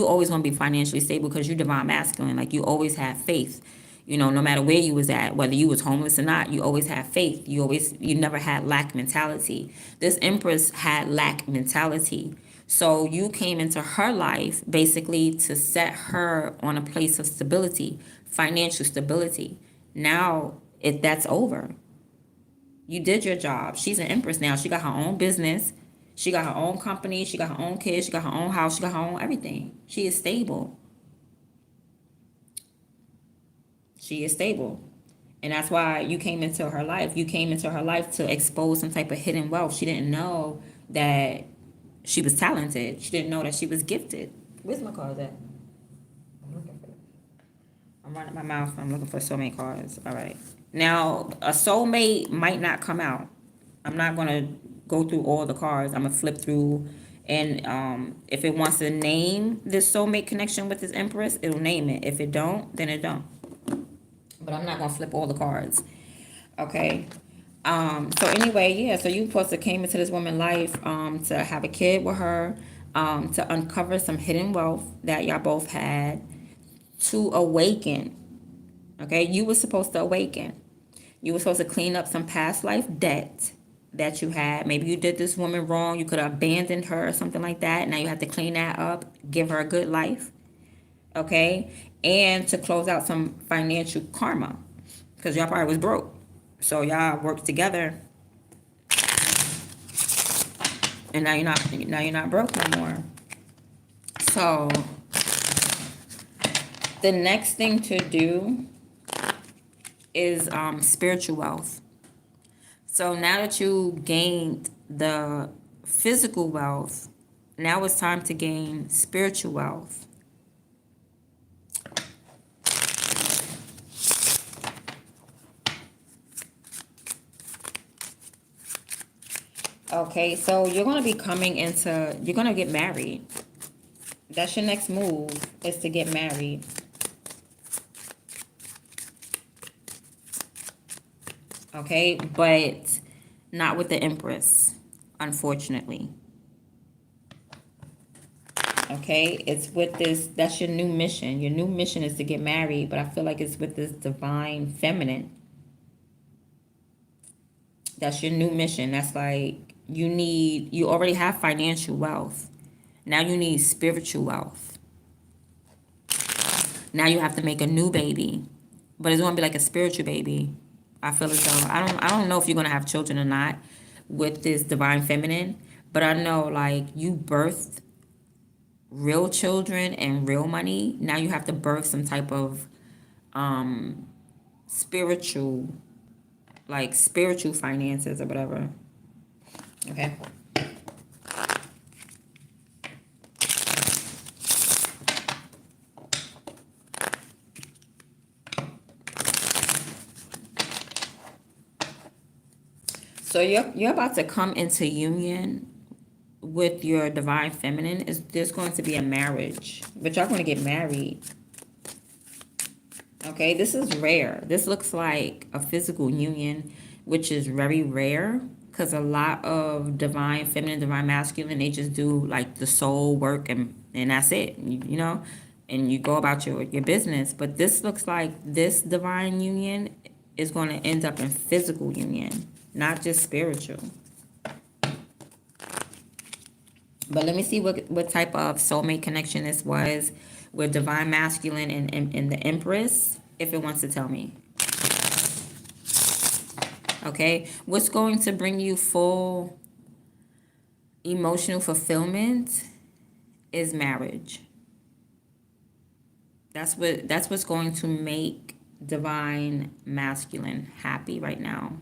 always want to be financially stable because you're divine masculine. Like you always have faith. No matter where you was at, whether you was homeless or not, you always have faith. You never had lack mentality. This Empress had lack mentality. So you came into her life basically to set her on a place of stability, financial stability. Now, if that's over, you did your job. She's an Empress now. She got her own business. She got her own company. She got her own kids. She got her own house. She got her own everything. She is stable. She is stable. And that's why you came into her life. You came into her life to expose some type of hidden wealth. She didn't know that she was talented. She didn't know that she was gifted. Where's my cards at? I'm running my mouth. I'm looking for soulmate cards. All right. Now, a soulmate might not come out. I'm not going to go through all the cards. I'm going to flip through. And if it wants to name this soulmate connection with this Empress, it'll name it. If it don't, then it don't. But I'm not going to flip all the cards. Okay. So anyway, yeah. So you supposed to came into this woman's life to have a kid with her, to uncover some hidden wealth that y'all both had, to awaken. Okay. You were supposed to awaken. You were supposed to clean up some past life debt that you had. Maybe you did this woman wrong. You could have abandoned her or something like that. Now you have to clean that up, give her a good life. Okay. And to close out some financial karma, because y'all probably was broke. So y'all worked together. And now you're not broke no more. So the next thing to do is spiritual wealth. So now that you gained the physical wealth, now it's time to gain spiritual wealth. Okay, so you're going to be you're going to get married. That's your next move, is to get married. Okay, but not with the Empress, unfortunately. Okay, it's with this, that's your new mission. Your new mission is to get married, but I feel like it's with this divine feminine. That's your new mission. That's like, you already have financial wealth. Now you need spiritual wealth. Now you have to make a new baby, but it's going to be like a spiritual baby. I feel as though, I don't know if you're going to have children or not with this divine feminine, but I know like you birthed real children and real money. Now you have to birth some type of spiritual finances or whatever. Okay. So you're about to come into union with your divine feminine. Is there's going to be a marriage, but y'all going to get married. Okay, this is rare. This looks like a physical union, which is very rare because a lot of divine feminine, divine masculine, they just do like the soul work and that's it, you know, and you go about your business. But this looks like this divine union is going to end up in physical union, not just spiritual. But let me see what type of soulmate connection this was with divine masculine and the empress, if it wants to tell me. Okay, what's going to bring you full emotional fulfillment is marriage. That's what's going to make divine masculine happy right now.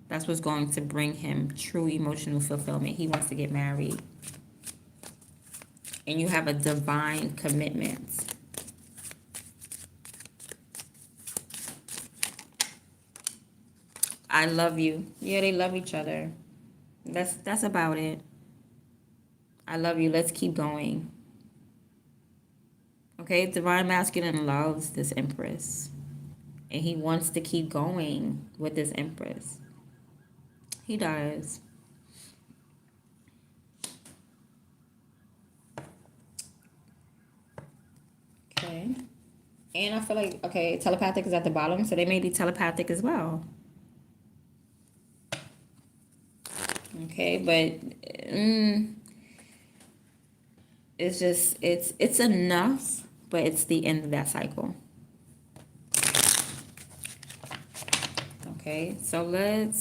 That's what's going to bring him true emotional fulfillment. He wants to get married. And you have a divine commitment. I love you. Yeah, they love each other. That's about it. I love you. Let's keep going. Okay, divine masculine loves this empress. And he wants to keep going with this empress. He does. Okay. And I feel like, okay, telepathic is at the bottom, so they may be telepathic as well. Okay, but it's just, it's enough, but it's the end of that cycle. Okay, so let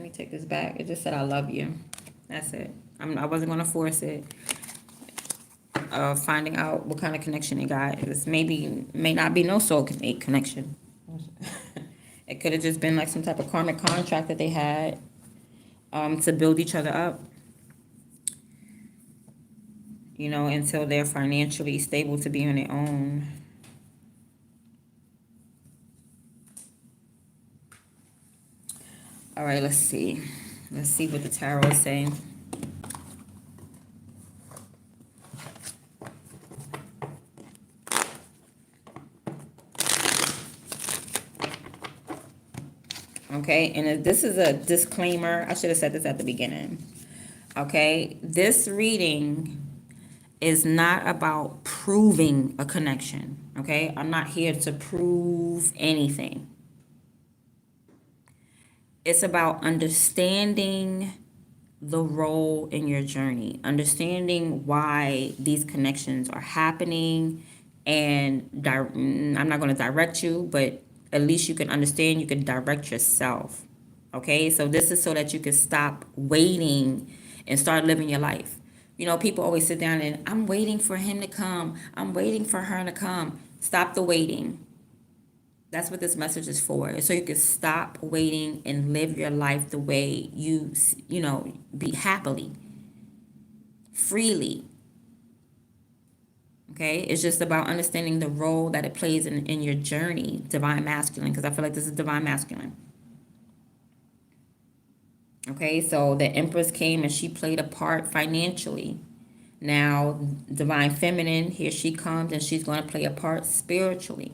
me take this back. It just said, I love you. That's it. I wasn't going to force it. Finding out what kind of connection they got. This may not be no soulmate connection. It could have just been like some type of karmic contract that they had to build each other up, you know, until they're financially stable to be on their own. All right, let's see. Let's see what the tarot is saying. Okay, and this is a disclaimer. I should have said this at the beginning. Okay, this reading is not about proving a connection. Okay, I'm not here to prove anything. It's about understanding the role in your journey, understanding why these connections are happening, and I'm not going to direct you, but at least you can understand, you can direct yourself. Okay, so this is so that you can stop waiting and start living your life. You know, people always sit down and, I'm waiting for him to come, I'm waiting for her to come. Stop the waiting. That's what this message is for. So you can stop waiting and live your life the way you know, be happily, freely. Okay? It's just about understanding the role that it plays in your journey, divine masculine, because I feel like this is divine masculine. Okay? So the Empress came and she played a part financially. Now, divine feminine, here she comes and she's going to play a part spiritually.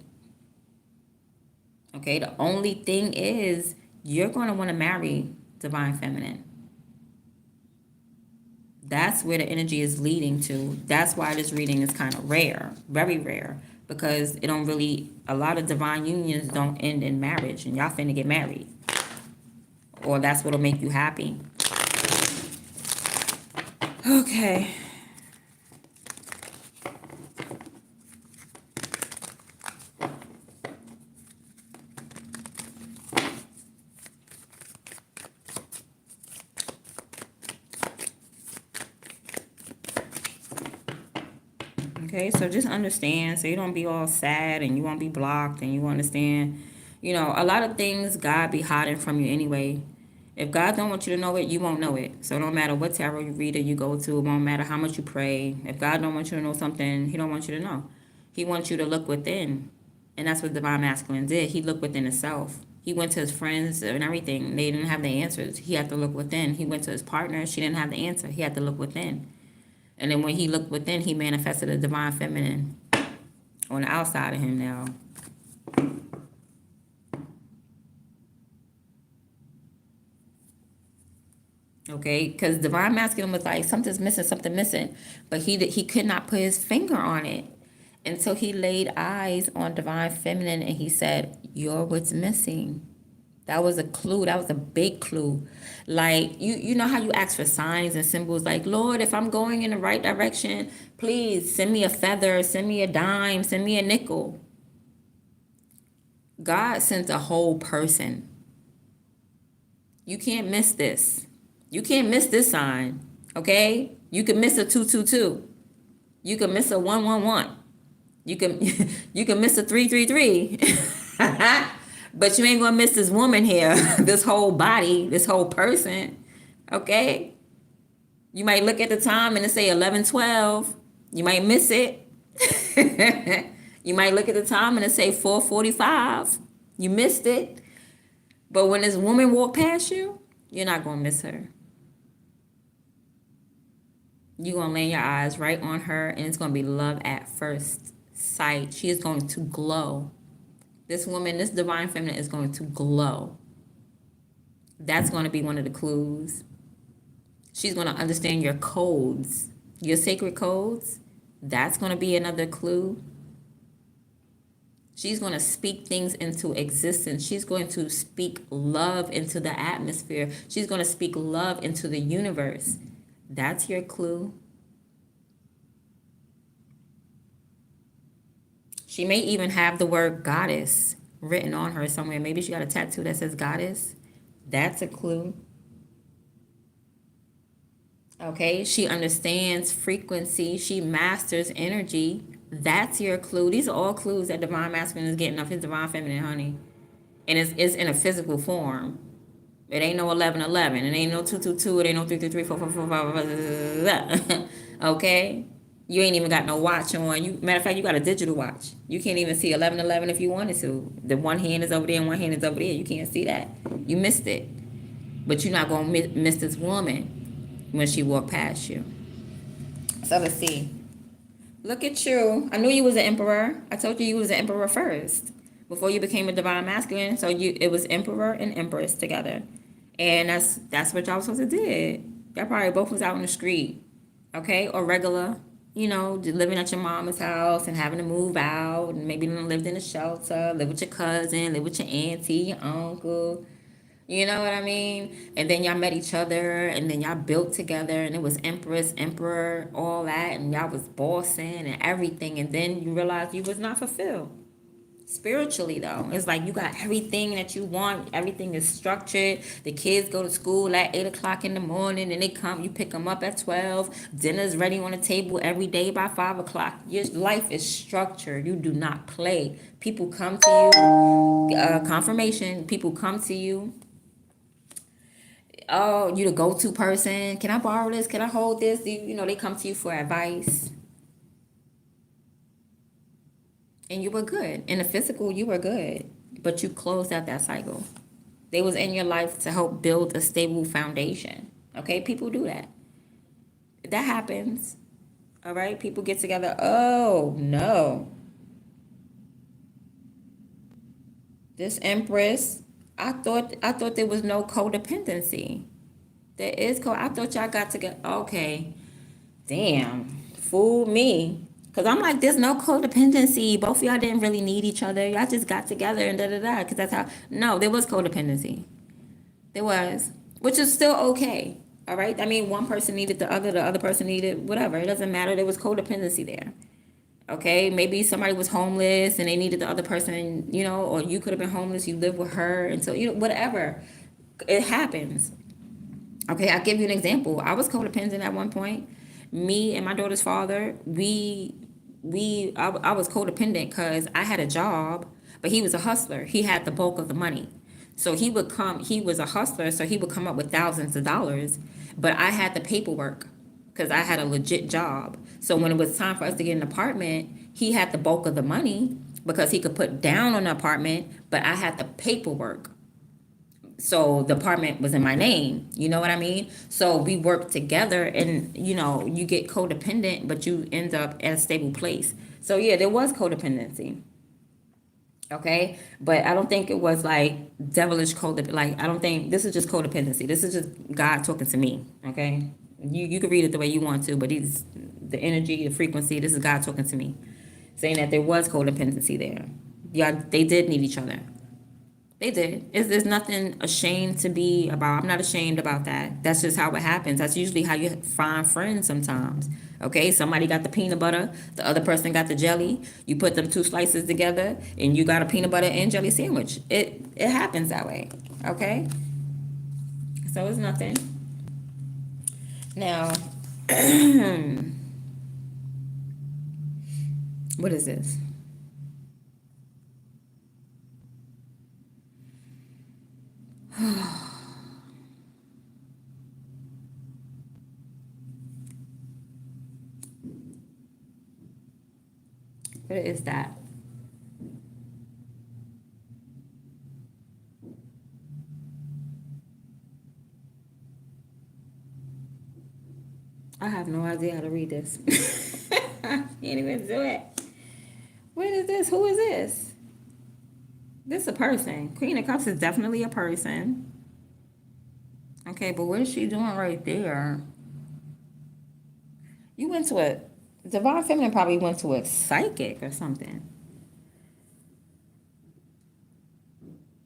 Okay, the only thing is you're going to want to marry divine feminine. That's where the energy is leading to. That's why this reading is kind of rare, very rare, because it don't really, a lot of divine unions don't end in marriage, and y'all finna get married. Or that's what'll make you happy. Okay. Okay, so just understand, so you don't be all sad and you won't be blocked, and you understand, you know, a lot of things God be hiding from you anyway. If God don't want you to know it, you won't know it. So no matter what tarot reader you go to, it won't matter how much you pray. If God don't want you to know something, he don't want you to know. He wants you to look within. And that's what divine masculine did. He looked within himself. He went to his friends and everything. They didn't have the answers. He had to look within. He went to his partner. She didn't have the answer. He had to look within. And then when he looked within, he manifested a divine feminine on the outside of him now. Okay, because divine masculine was like, something's missing, something missing. But he could not put his finger on it. Until he laid eyes on divine feminine and he said, you're what's missing. That was a clue. That was a big clue. Like, you know how you ask for signs and symbols, like, Lord, if I'm going in the right direction, please send me a feather, send me a dime, send me a nickel. God sent a whole person. You can't miss this. You can't miss this sign, okay? You can miss a 222. You can miss a 111. You can miss a 333. But you ain't gonna miss this woman here, this whole body, this whole person, okay? You might look at the time and it say 11:12. You might miss it. You might look at the time and it say 4:45. You missed it. But when this woman walk past you, you're not gonna miss her. You're gonna lay your eyes right on her, and it's gonna be love at first sight. She is going to glow. This woman, this divine feminine is going to glow. That's going to be one of the clues. She's going to understand your codes, your sacred codes. That's going to be another clue. She's going to speak things into existence. She's going to speak love into the atmosphere. She's going to speak love into the universe. That's your clue. She may even have the word goddess written on her somewhere. Maybe she got a tattoo that says goddess. That's a clue. Okay, she understands frequency. She masters energy. That's your clue. These are all clues that divine masculine is getting off his divine feminine, honey. And it's in a physical form. It ain't no 11:11. It ain't no 2:22. It ain't no 3:33, 4:45. Okay? You ain't even got no watch on. Matter of fact, you got a digital watch. You can't even see 11:11 if you wanted to. The one hand is over there and one hand is over there. You can't see that. You missed it. But you're not going to miss this woman when she walked past you. So let's see. Look at you. I knew you was an emperor. I told you was an emperor first before you became a divine masculine. So it was emperor and empress together. And that's what y'all supposed to do. Y'all probably both was out on the street. Okay? Or regular. You know, living at your mama's house and having to move out, and maybe lived in a shelter, live with your cousin, live with your auntie, your uncle. You know what I mean? And then y'all met each other, and then y'all built together, and it was empress, emperor, all that, and y'all was bossing and everything, and then you realized you was not fulfilled. Spiritually, though, it's like you got everything that you want. Everything is structured. The kids go to school at 8 o'clock in the morning, and they come. You pick them up at 12. Dinner's ready on the table every day by 5 o'clock. Your life is structured. You do not play. People come to you. Confirmation. People come to you. Oh, you the go-to person. Can I borrow this? Can I hold this? You know, they come to you for advice. And you were good. In the physical, you were good. But you closed out that cycle. They was in your life to help build a stable foundation. Okay? People do that. That happens. All right? People get together. Oh, no. This empress, I thought there was no codependency. There is I thought y'all got together. Okay. Damn. Fool me. Because I'm like, there's no codependency. Both of y'all didn't really need each other. Y'all just got together and da-da-da. Because that's how... No, there was codependency. There was. Which is still okay. All right? I mean, one person needed the other person needed whatever. It doesn't matter. There was codependency there. Okay? Maybe somebody was homeless and they needed the other person, you know, or you could have been homeless. You lived with her. And so, you know, whatever. It happens. Okay? I'll give you an example. I was codependent at one point. Me and my daughter's father, I was codependent because I had a job, but he was a hustler. He had the bulk of the money. So he was a hustler, so he would come up with thousands of dollars, but I had the paperwork because I had a legit job. So when it was time for us to get an apartment, he had the bulk of the money because he could put down on the apartment, but I had the paperwork. So the apartment was in my name. You know what I mean? So we work together, and you get codependent, but you end up at a stable place. So yeah, there was codependency. Okay, but I don't think it was like devilish codependent. Like, I don't think this is just codependency. This is just God talking to me. Okay, you can read it the way you want to, but he's the energy, the frequency. This is God talking to me, saying that there was codependency there. Yeah, they did need each other. They did. There's nothing ashamed to be about. I'm not ashamed about that. That's just how it happens. That's usually how you find friends sometimes. Okay, somebody got the peanut butter, the other person got the jelly. You put them two slices together, and you got a peanut butter and jelly sandwich. It happens that way. Okay, so it's nothing. Now, what is this? What is that? I have no idea how to read this. I can't even do it. What is this? Who is this? This is a person. Queen of Cups is definitely a person. Okay, but what is she doing right there? You went to a Divine Feminine probably went to a psychic or something.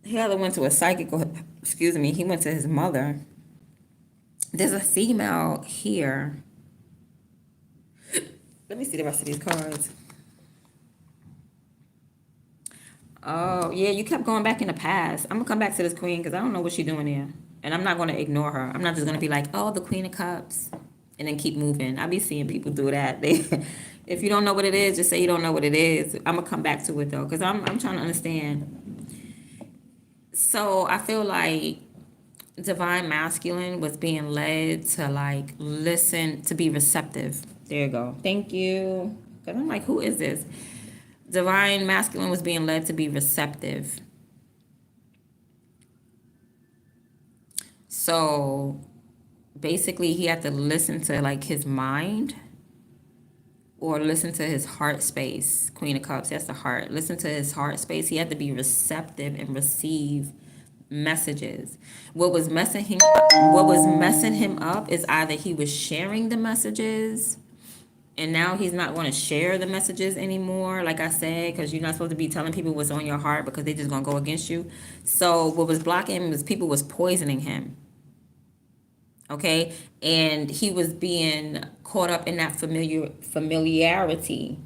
He either went to a psychic or, excuse me, he went to his mother. There's a female here. Let me see the rest of these cards. Oh, yeah, you kept going back in the past. I'm going to come back to this queen because I don't know what she's doing here. And I'm not going to ignore her. I'm not just going to be like, oh, the Queen of Cups, and then keep moving. I be seeing people do that. If you don't know what it is, just say you don't know what it is. I'm going to come back to it, though, because I'm trying to understand. So I feel like Divine Masculine was being led to, like, listen, to be receptive. There you go. Thank you. Because I'm like, who is this? Divine Masculine was being led to be receptive. So basically, he had to listen to, like, his mind or listen to his heart space. Queen of Cups, that's the heart. Listen to his heart space. He had to be receptive and receive messages. What was messing him up is either he was sharing the messages, and now he's not going to share the messages anymore, like I said, because you're not supposed to be telling people what's on your heart because they're just going to go against you. So what was blocking him was people was poisoning him. Okay, and he was being caught up in that familiarity.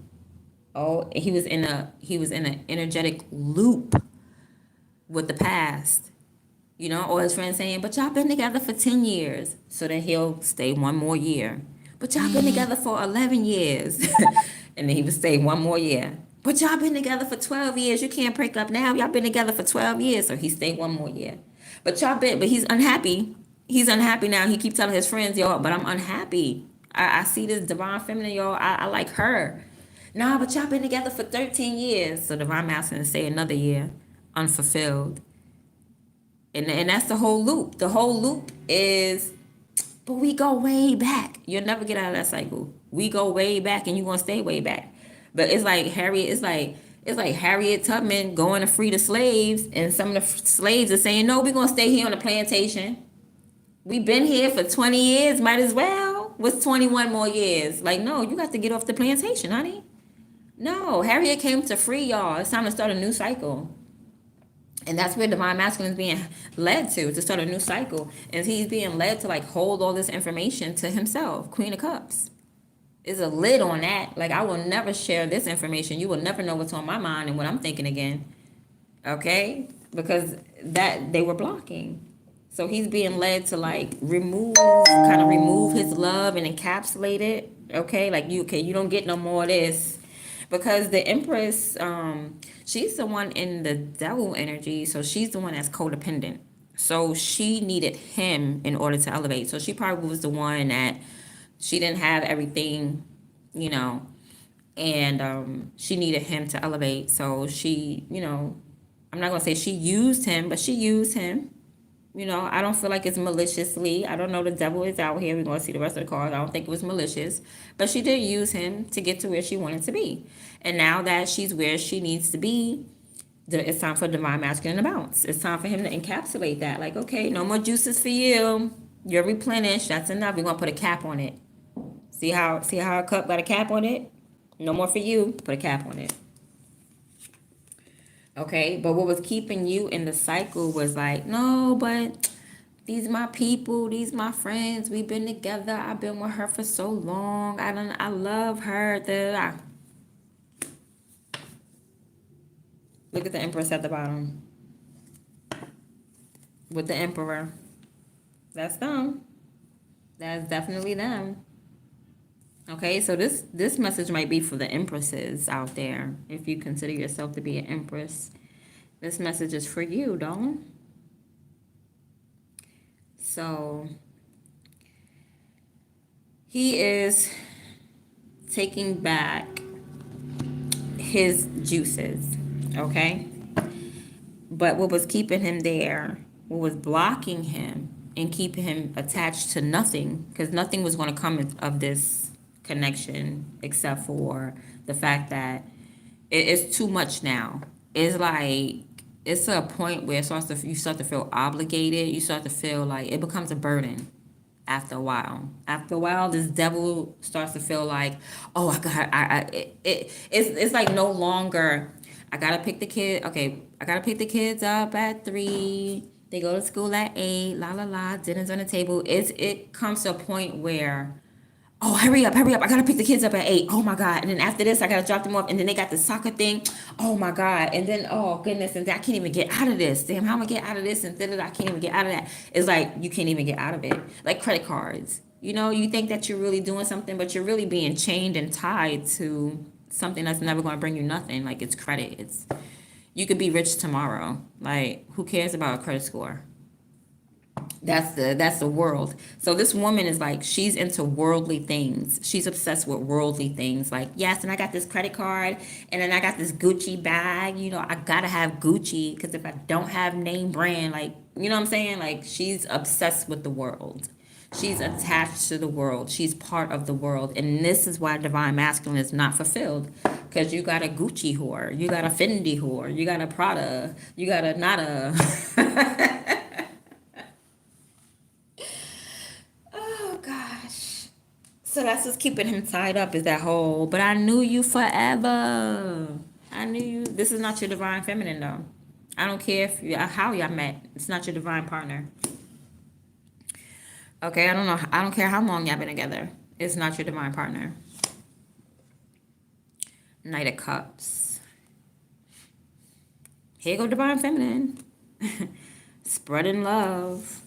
Oh, he was in an energetic loop with the past. Or his friends saying, but y'all been together for 10 years. So then he'll stay one more year. But y'all been together for 11 years. And then he would stay one more year. But y'all been together for 12 years. You can't break up now. Y'all been together for 12 years. So he stayed one more year. But he's unhappy. He's unhappy now. He keeps telling his friends, y'all, but I'm unhappy. I see this Divine Feminine, y'all. I like her. Nah, but y'all been together for 13 years. So Divine Masculine say another year, unfulfilled. And that's the whole loop. The whole loop is, but we go way back. You'll never get out of that cycle. We go way back, and you're gonna stay way back. But it's like Harriet Tubman going to free the slaves, and some of the slaves are saying, no, we're gonna stay here on the plantation. We've been here for 20 years, might as well. What's 21 more years? Like, no, you got to get off the plantation, honey. No, Harriet came to free y'all. It's time to start a new cycle. And that's where Divine Masculine is being led to start a new cycle. And he's being led to, like, hold all this information to himself. Queen of Cups. There's a lid on that. Like, I will never share this information. You will never know what's on my mind and what I'm thinking again. Okay? Because that they were blocking. So he's being led to, like, remove his love and encapsulate it. Okay? Like, you don't get no more of this. Because the Empress, she's the one in the devil energy, so she's the one that's codependent. So she needed him in order to elevate. So she probably was the one that she didn't have everything, and she needed him to elevate. So she, I'm not going to say she used him, but she used him. You know, I don't feel like it's maliciously. I don't know, the devil is out here. We're going to see the rest of the cards. I don't think it was malicious. But she did use him to get to where she wanted to be. And now that she's where she needs to be, it's time for divine masculine to bounce. It's time for him to encapsulate that. Like, okay, no more juices for you. You're replenished. That's enough. We're going to put a cap on it. See how a cup got a cap on it? No more for you. Put a cap on it. Okay, but what was keeping you in the cycle was like, no, but these my people, these my friends. We've been together. I've been with her for so long. I love her. Look at the Empress at the bottom with the Emperor. That's them. That's definitely them. Okay, so this message might be for the empresses out there. If you consider yourself to be an empress, this message is for you, don't? So he is taking back his juices, okay? But what was keeping him there, what was blocking him and keeping him attached to nothing, because nothing was going to come of this connection except for the fact that it's too much now. It's like it's a point where you start to feel obligated. You start to feel like it becomes a burden after a while. After a while, this devil starts to feel like, oh, I got, it's like no longer. I gotta pick the kid. Okay, I gotta pick the kids up at 3. They go to school at 8. La la la. Dinner's on the table. It comes to a point where, oh, hurry up, hurry up. I gotta pick the kids up at 8. Oh my God. And then after this, I gotta drop them off. And then they got the soccer thing. Oh my God. And then, oh goodness. And I can't even get out of this. Damn, how am I get out of this? And then I can't even get out of that. It's like, you can't even get out of it. Like credit cards. You know, you think that you're really doing something, but you're really being chained and tied to something that's never going to bring you nothing. Like it's credit. You could be rich tomorrow. Like, who cares about a credit score? That's the world. So this woman is like, she's into worldly things. She's obsessed with worldly things. Like, yes, and I got this credit card, and then I got this Gucci bag. You know, I gotta have Gucci because if I don't have name brand, like, you know what I'm saying? Like, she's obsessed with the world. She's attached to the world. She's part of the world. And this is why divine masculine is not fulfilled. Because you got a Gucci whore. You got a Fendi whore. You got a Prada. You got a Nada. Oh, gosh. So that's what's keeping him tied up, is that whole, but I knew you forever. I knew you. This is not your divine feminine, though. I don't care how y'all met. It's not your divine partner. Okay, I don't know. I don't care how long y'all been together. It's not your divine partner. Knight of Cups. Here go divine feminine. Spreading love.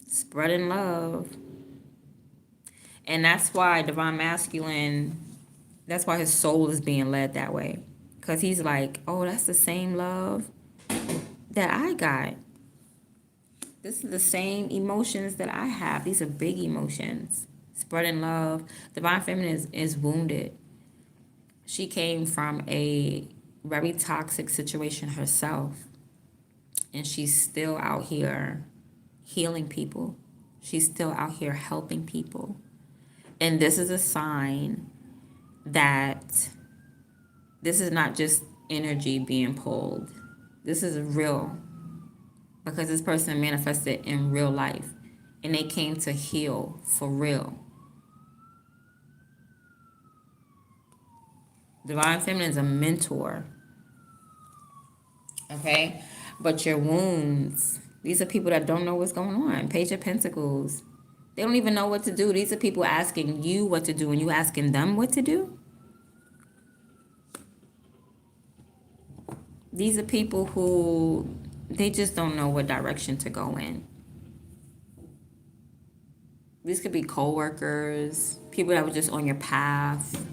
Spreading love. And that's why divine masculine, that's why his soul is being led that way. Because he's like, oh, that's the same love that I got. This is the same emotions that I have. These are big emotions. Spreading love. Divine feminine is wounded. She came from a very toxic situation herself. And she's still out here healing people. She's still out here helping people. And this is a sign that this is not just energy being pulled. This is real. Because this person manifested in real life. And they came to heal for real. Divine Feminine is a mentor. Okay? But your wounds, these are people that don't know what's going on. Page of Pentacles. They don't even know what to do. These are people asking you what to do and you asking them what to do. These are people who, they just don't know what direction to go in. These could be co-workers, people that were just on your path.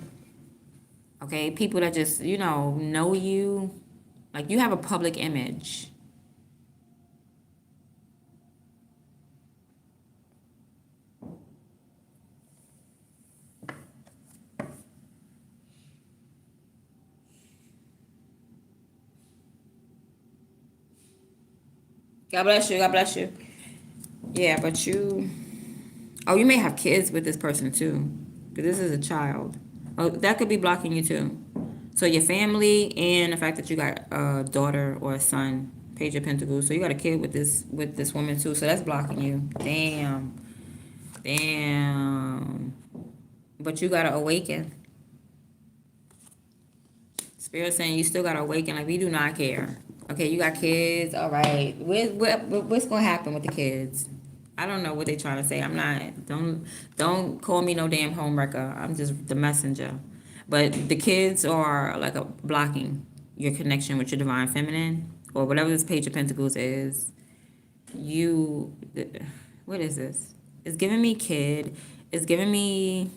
Okay, people that just, know you. Like, you have a public image. God bless you. God bless you. Yeah, but you. Oh, you may have kids with this person too, because this is a child. Oh, that could be blocking you too. So your family and the fact that you got a daughter or a son, Page of Pentacles. So you got a kid with this woman too. So that's blocking you. Damn, damn. But you gotta awaken. Spirit saying you still gotta awaken. Like we do not care. Okay, you got kids. All right. What's gonna happen with the kids? I don't know what they're trying to say. I'm not. Don't call me no damn homewrecker. I'm just the messenger. But the kids are like a blocking your connection with your divine feminine or whatever this Page of Pentacles is. You, what is this? It's giving me kid. It's giving me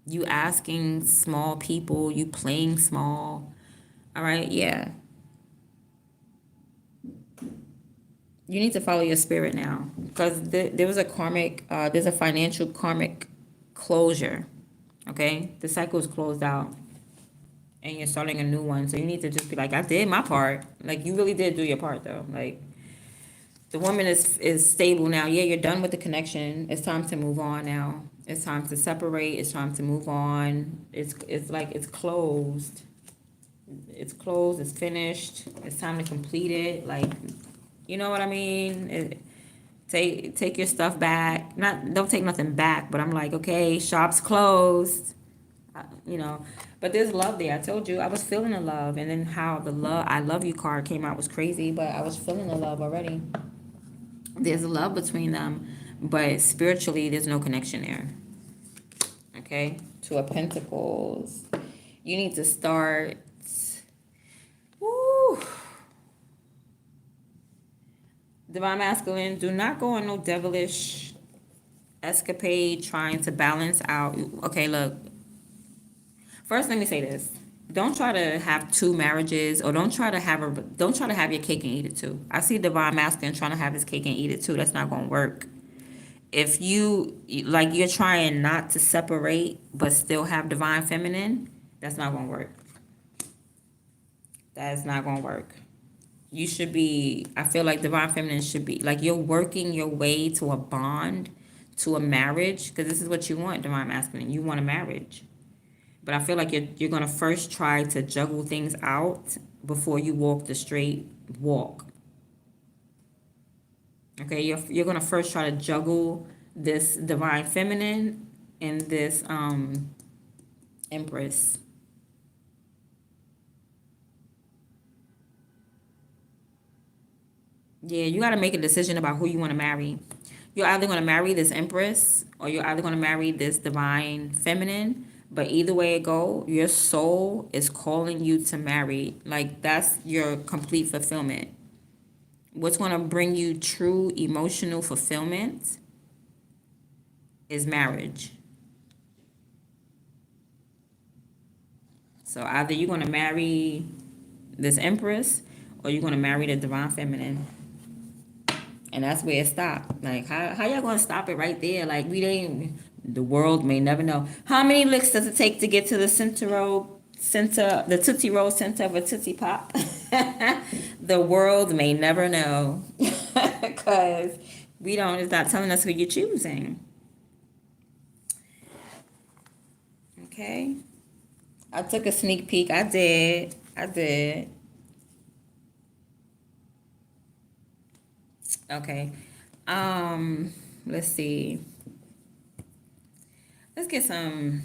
you asking small people. You playing small. All right. Yeah. You need to follow your spirit now because there was a karmic there's a financial karmic closure. Okay, the cycle is closed out and you're starting a new one, so you need to just be like, I did my part. Like you really did do your part though. Like the woman is stable now. Yeah, you're done with the connection. It's time to move on now. It's time to separate. It's time to move on. It's like it's closed. It's closed. It's finished. It's time to complete it. Like, you know what I mean? Take your stuff back. Don't take nothing back, but I'm like, okay, shop's closed. You know, but there's love there. I told you I was feeling the love, and then how the love I love you card came out was crazy, but I was feeling the love already. There's a love between them, but spiritually there's no connection there. Okay, Two of Pentacles. You need to start. Woo. Divine Masculine, do not go on no devilish escapade trying to balance out. Okay, look. First, let me say this. Don't try to have two marriages or don't try to have your cake and eat it too. I see Divine Masculine trying to have his cake and eat it too. That's not going to work. If you're trying not to separate but still have Divine Feminine, that's not going to work. That is not going to work. You should be, I feel like Divine Feminine should be, like you're working your way to a bond, to a marriage, because this is what you want, Divine Masculine. You want a marriage. But I feel like you're going to first try to juggle things out before you walk the straight walk. Okay, you're going to first try to juggle this Divine Feminine and this Empress. Yeah, you got to make a decision about who you want to marry. You're either going to marry this Empress or you're either going to marry this Divine Feminine. But either way it go, your soul is calling you to marry. Like that's your complete fulfillment. What's going to bring you true emotional fulfillment is marriage. So either you're going to marry this Empress or you're going to marry the Divine Feminine. And that's where it stopped. Like, how y'all going to stop it right there? Like, the world may never know. How many licks does it take to get to the the Tootsie Roll center of a Tootsie Pop? The world may never know. Because it's not telling us who you're choosing. Okay. I took a sneak peek. I did. Okay. Let's see. Let's get a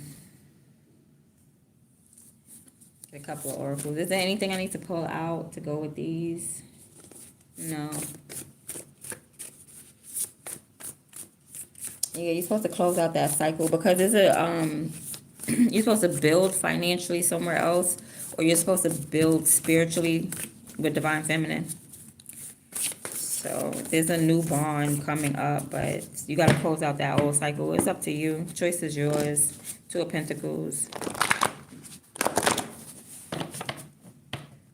couple of oracles. Is there anything I need to pull out to go with these? No. Yeah, you're supposed to close out that cycle because there's you're supposed to build financially somewhere else, or you're supposed to build spiritually with Divine Feminine. So there's a new bond coming up, but you got to close out that old cycle. It's up to you. Choice is yours. Two of Pentacles.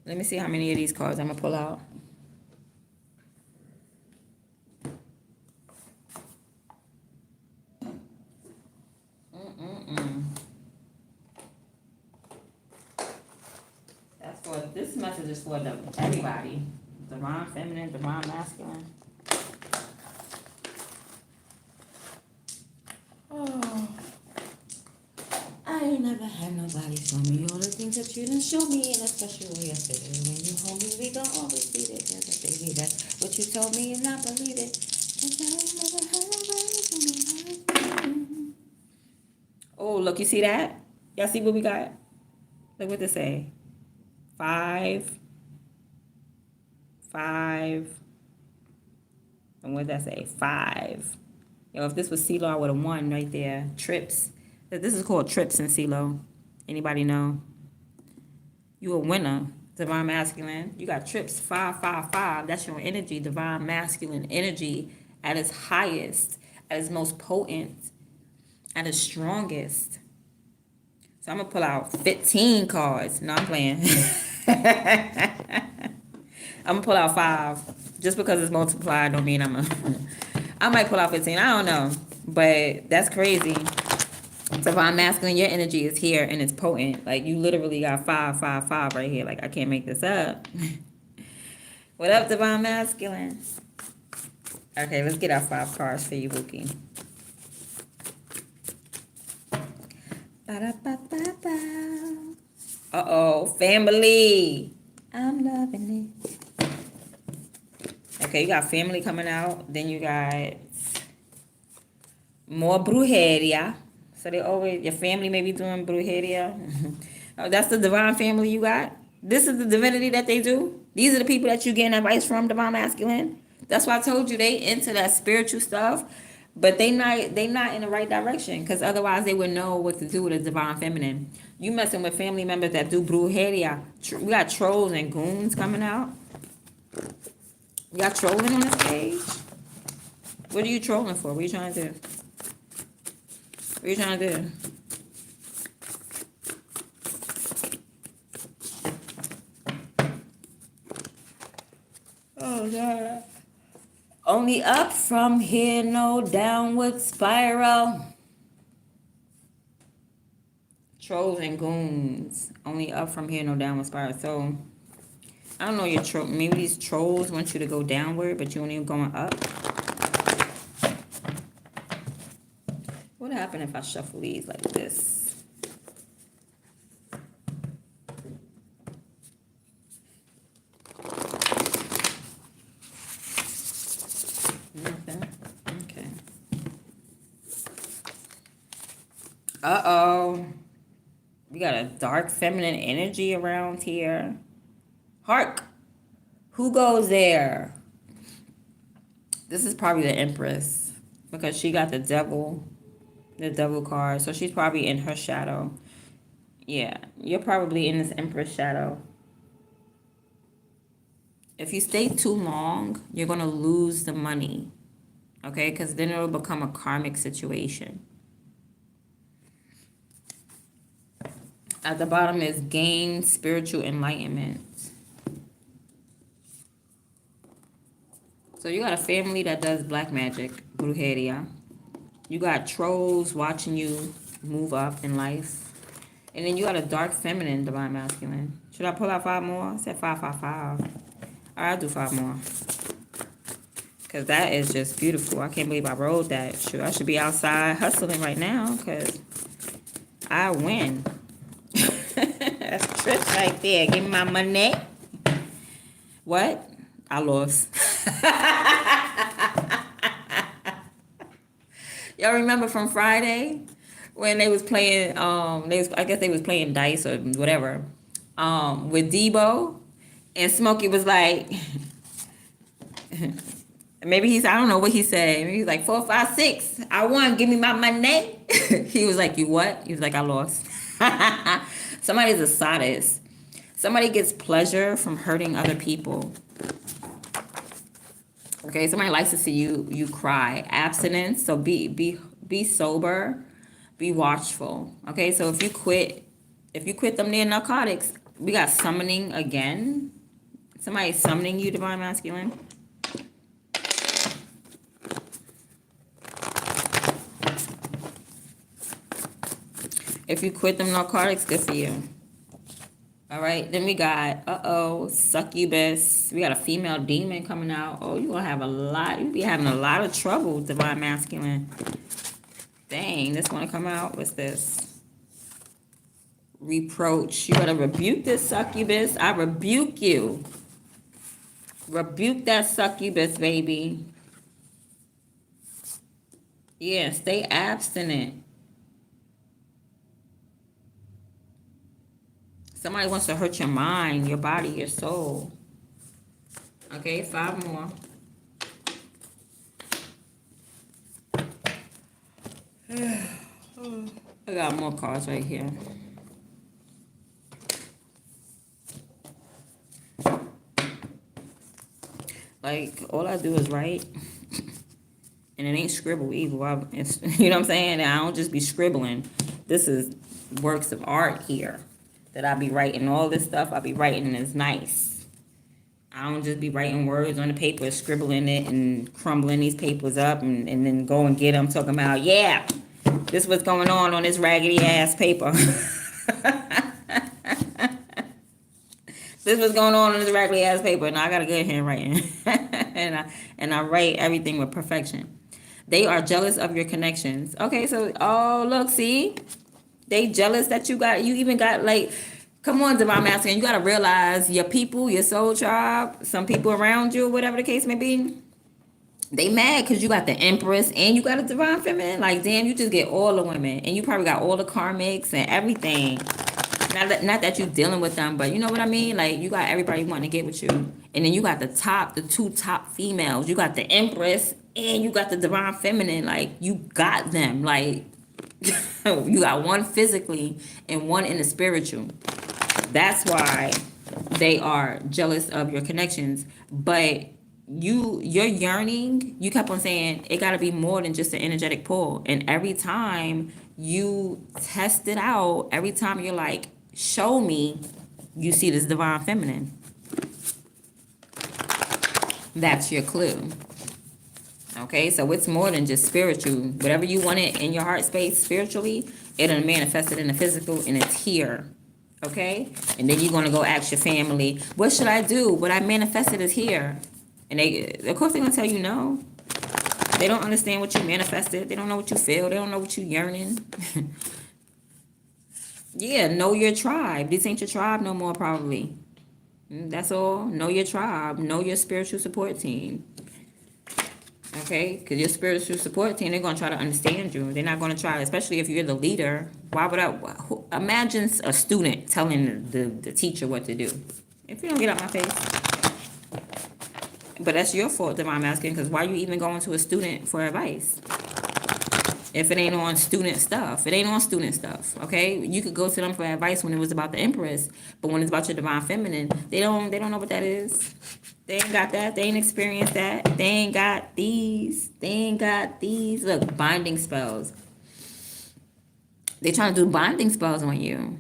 Let me see how many of these cards I'm going to pull out. This message is for everybody. Divine feminine, divine masculine. Oh, I ain't never had nobody show me all the things that you didn't show me in a special way yesterday. When you hold me, we gon' always be together, baby. That's what you told me and I believe it. 'Cause I ain't never had nobody show me all the things. Oh, look, you see that? Y'all see what we got? Look what this say. 5, 5. And what did that say? 5. Yo, if this was CeeLo, I would have won right there. Trips. This is called trips in CeeLo. Anybody know? You a winner. Divine masculine. You got trips. 5, 5, 5. That's your energy. Divine masculine energy at its highest, at its most potent, at its strongest. So I'm gonna pull out 15 cards. No, I'm playing. I'm gonna pull out 5. Just because it's multiplied don't mean I might pull out 15. I don't know. But that's crazy. Divine masculine, your energy is here and it's potent. Like you literally got 5, 5, 5 right here. Like I can't make this up. What up, divine masculine? Okay, let's get our 5 cards for you, Wookie. Uh-oh, family. I'm loving it. Okay, you got family coming out. Then you got more brujeria. So they always, your family may be doing brujeria. Oh, that's the divine family you got? This is the divinity that they do? These are the people that you getting advice from, divine masculine? That's why I told you they into that spiritual stuff. But they not in the right direction, because otherwise they would know what to do with a divine feminine. You messing with family members that do brujeria. We got trolls and goons coming out. We got trolling on this page. What are you trolling for? What are you trying to do? What are you trying to do? Oh, God. Only up from here, no downward spiral. Trolls and goons. Only up from here, no downward spiral. So, I don't know your troll. Maybe these trolls want you to go downward, but you only going up. What happened if I shuffle these like this? Okay. Uh-oh. We got a dark feminine energy around here. Hark. Who goes there? This is probably the Empress, because she got the devil card. So she's probably in her shadow. Yeah, you're probably in this Empress shadow. If you stay too long, you're going to lose the money. Okay? Because then it'll become a karmic situation. At the bottom is gain spiritual enlightenment. So you got a family that does black magic, brujeria. You got trolls watching you move up in life. And then you got a dark feminine, divine masculine. Should I pull out 5 more? I said 5, 5, 5. All right, I'll do 5 more. Because that is just beautiful. I can't believe I rolled that. Shoot, I should be outside hustling right now because I win. That's trips right there. Give me my money. What? I lost. Y'all remember from Friday when they was playing? I guess they was playing dice or whatever. With Debo, and Smokey was like, maybe I don't know what he said. Maybe he's like 4, 5, 6. I won. Give me my money. He was like, you what? He was like, I lost. Somebody's a sadist. Somebody gets pleasure from hurting other people. Okay, somebody likes to see you cry. Abstinence. So be sober. Be watchful. Okay, so if you quit them near narcotics, we got summoning again. Somebody summoning you, divine masculine. If you quit them narcotics, good for you. All right, then we got, succubus. We got a female demon coming out. Oh, you're going to have a lot. You be having a lot of trouble, divine masculine. Dang, this want to come out. What's this? Reproach. You got to rebuke this succubus. I rebuke you. Rebuke that succubus, baby. Yeah, stay abstinent. Somebody wants to hurt your mind, your body, your soul. Okay, 5 more. I got more cards right here. Like, all I do is write. And it ain't scribble either. You know what I'm saying? I don't just be scribbling. This is works of art here. That I be writing all this stuff. I be writing and it's nice. I don't just be writing words on the paper, scribbling it and crumbling these papers up and then go and get them talking about, yeah, this what's going on this raggedy ass paper. This was going on this raggedy ass paper, and I got a good handwriting. and I write everything with perfection. They are jealous of your connections. Okay, so look, see? They jealous that you even got, like, come on, divine masculine, you gotta realize your people, your soul tribe, some people around you, whatever the case may be, they mad because you got the empress and you got a divine feminine. Like, damn, you just get all the women, and you probably got all the karmics and everything. Not that you dealing with them, but you know what I mean? Like, you got everybody wanting to get with you. And then you got the two top females. You got the empress and you got the divine feminine. Like, you got them. Like, you got one physically and one in the spiritual. That's why they are jealous of your connections. But your yearning, you kept on saying it got to be more than just an energetic pull. And every time you test it out, every time you're like, show me, you see this divine feminine. That's your clue. Okay, so it's more than just spiritual. Whatever you wanted in your heart space spiritually, it'll manifest it in the physical, and it's here. Okay, and then you're gonna go ask your family, what should I do? What I manifested is here. And of course, they're gonna tell you no. They don't understand what you manifested. They don't know what you feel. They don't know what you yearning. Yeah, know your tribe. This ain't your tribe no more, probably. That's all. Know your tribe. Know your spiritual support team. Okay? Because your spiritual support team, they're going to try to understand you. They're not going to try, especially if you're the leader. Why would imagine a student telling the teacher what to do. If you don't get out my face. But that's your fault, Divine Masculine, because why you even going to a student for advice? If it ain't on student stuff. It ain't on student stuff, okay? You could go to them for advice when it was about the Empress, but when it's about your Divine Feminine, they don't know what that is. They ain't got that. They ain't experienced that. They ain't got these. They ain't got these. Look, binding spells. They trying to do binding spells on you.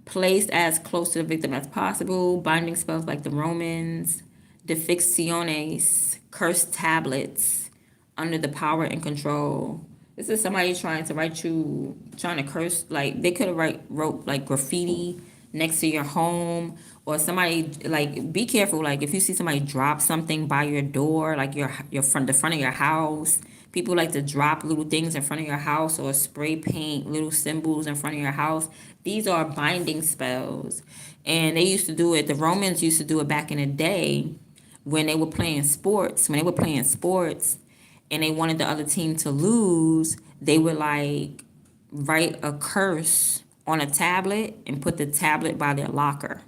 Placed as close to the victim as possible. Binding spells like the Romans. Defixiones. Cursed tablets. Under the power and control. This is somebody trying to write you, trying to curse, like, they could have wrote, like, graffiti next to your home, or somebody, like, be careful, like, if you see somebody drop something by your door, like, the front of your house, people like to drop little things in front of your house, or spray paint little symbols in front of your house. These are binding spells, and they used to do it, the Romans used to do it back in the day, when they were playing sports, and they wanted the other team to lose, they would, like, write a curse on a tablet and put the tablet by their locker.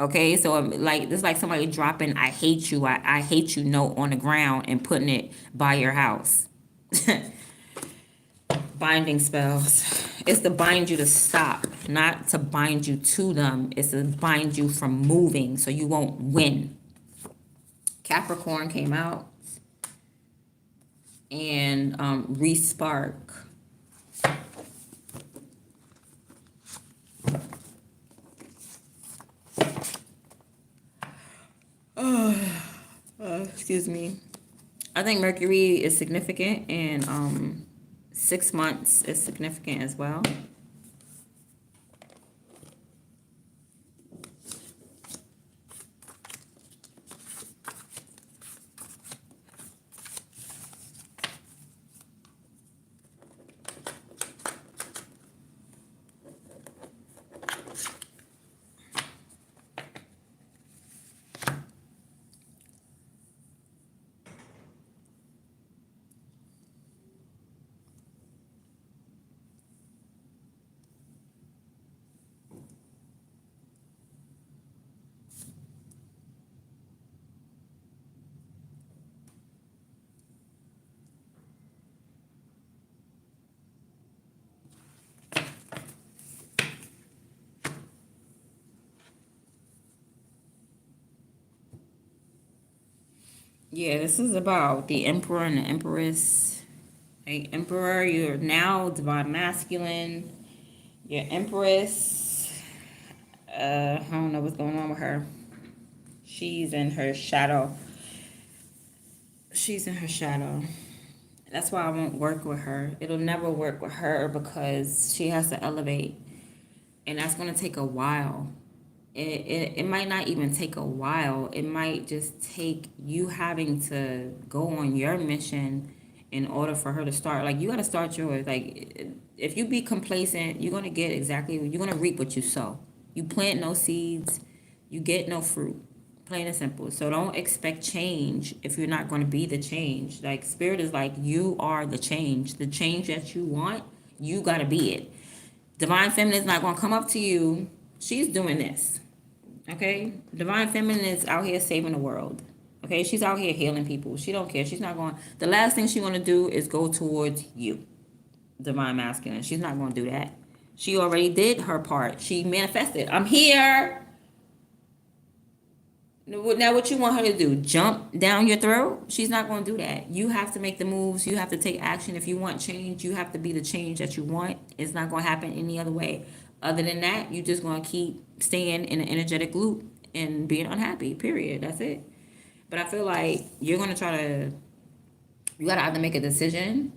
Okay, so, like, it's like somebody dropping I hate you note on the ground and putting it by your house. Binding spells. It's to bind you to stop, not to bind you to them. It's to bind you from moving so you won't win. Capricorn came out. And Respark. Excuse me. I think Mercury is significant, and 6 months is significant as well. Yeah, this is about the Emperor and the Empress. Hey, Emperor, you're now divine masculine. Your Empress, I don't know what's going on with her. She's in her shadow. She's in her shadow. That's why I won't work with her. It'll never work with her because she has to elevate. And that's going to take a while. It might not even take a while. It might just take you having to go on your mission in order for her to start. Like, you got to start yours. Like, if you be complacent, you're going to get exactly, you're going to reap what you sow. You plant no seeds, you get no fruit. Plain and simple. So don't expect change if you're not going to be the change. Like, spirit is like, you are the change. The change that you want, you got to be it. Divine Feminine is not going to come up to you. She's doing this. Okay? Divine Feminine is out here saving the world. Okay? She's out here healing people. She don't care. She's not going, the last thing she's going to do is go towards you. Divine Masculine. She's not going to do that. She already did her part. She manifested. I'm here. Now, what you want her to do? Jump down your throat? She's not going to do that. You have to make the moves. You have to take action. If you want change, you have to be the change that you want. It's not going to happen any other way. Other than that, you're just going to keep staying in an energetic loop and being unhappy, period. That's it. But I feel like you're going to you got to either make a decision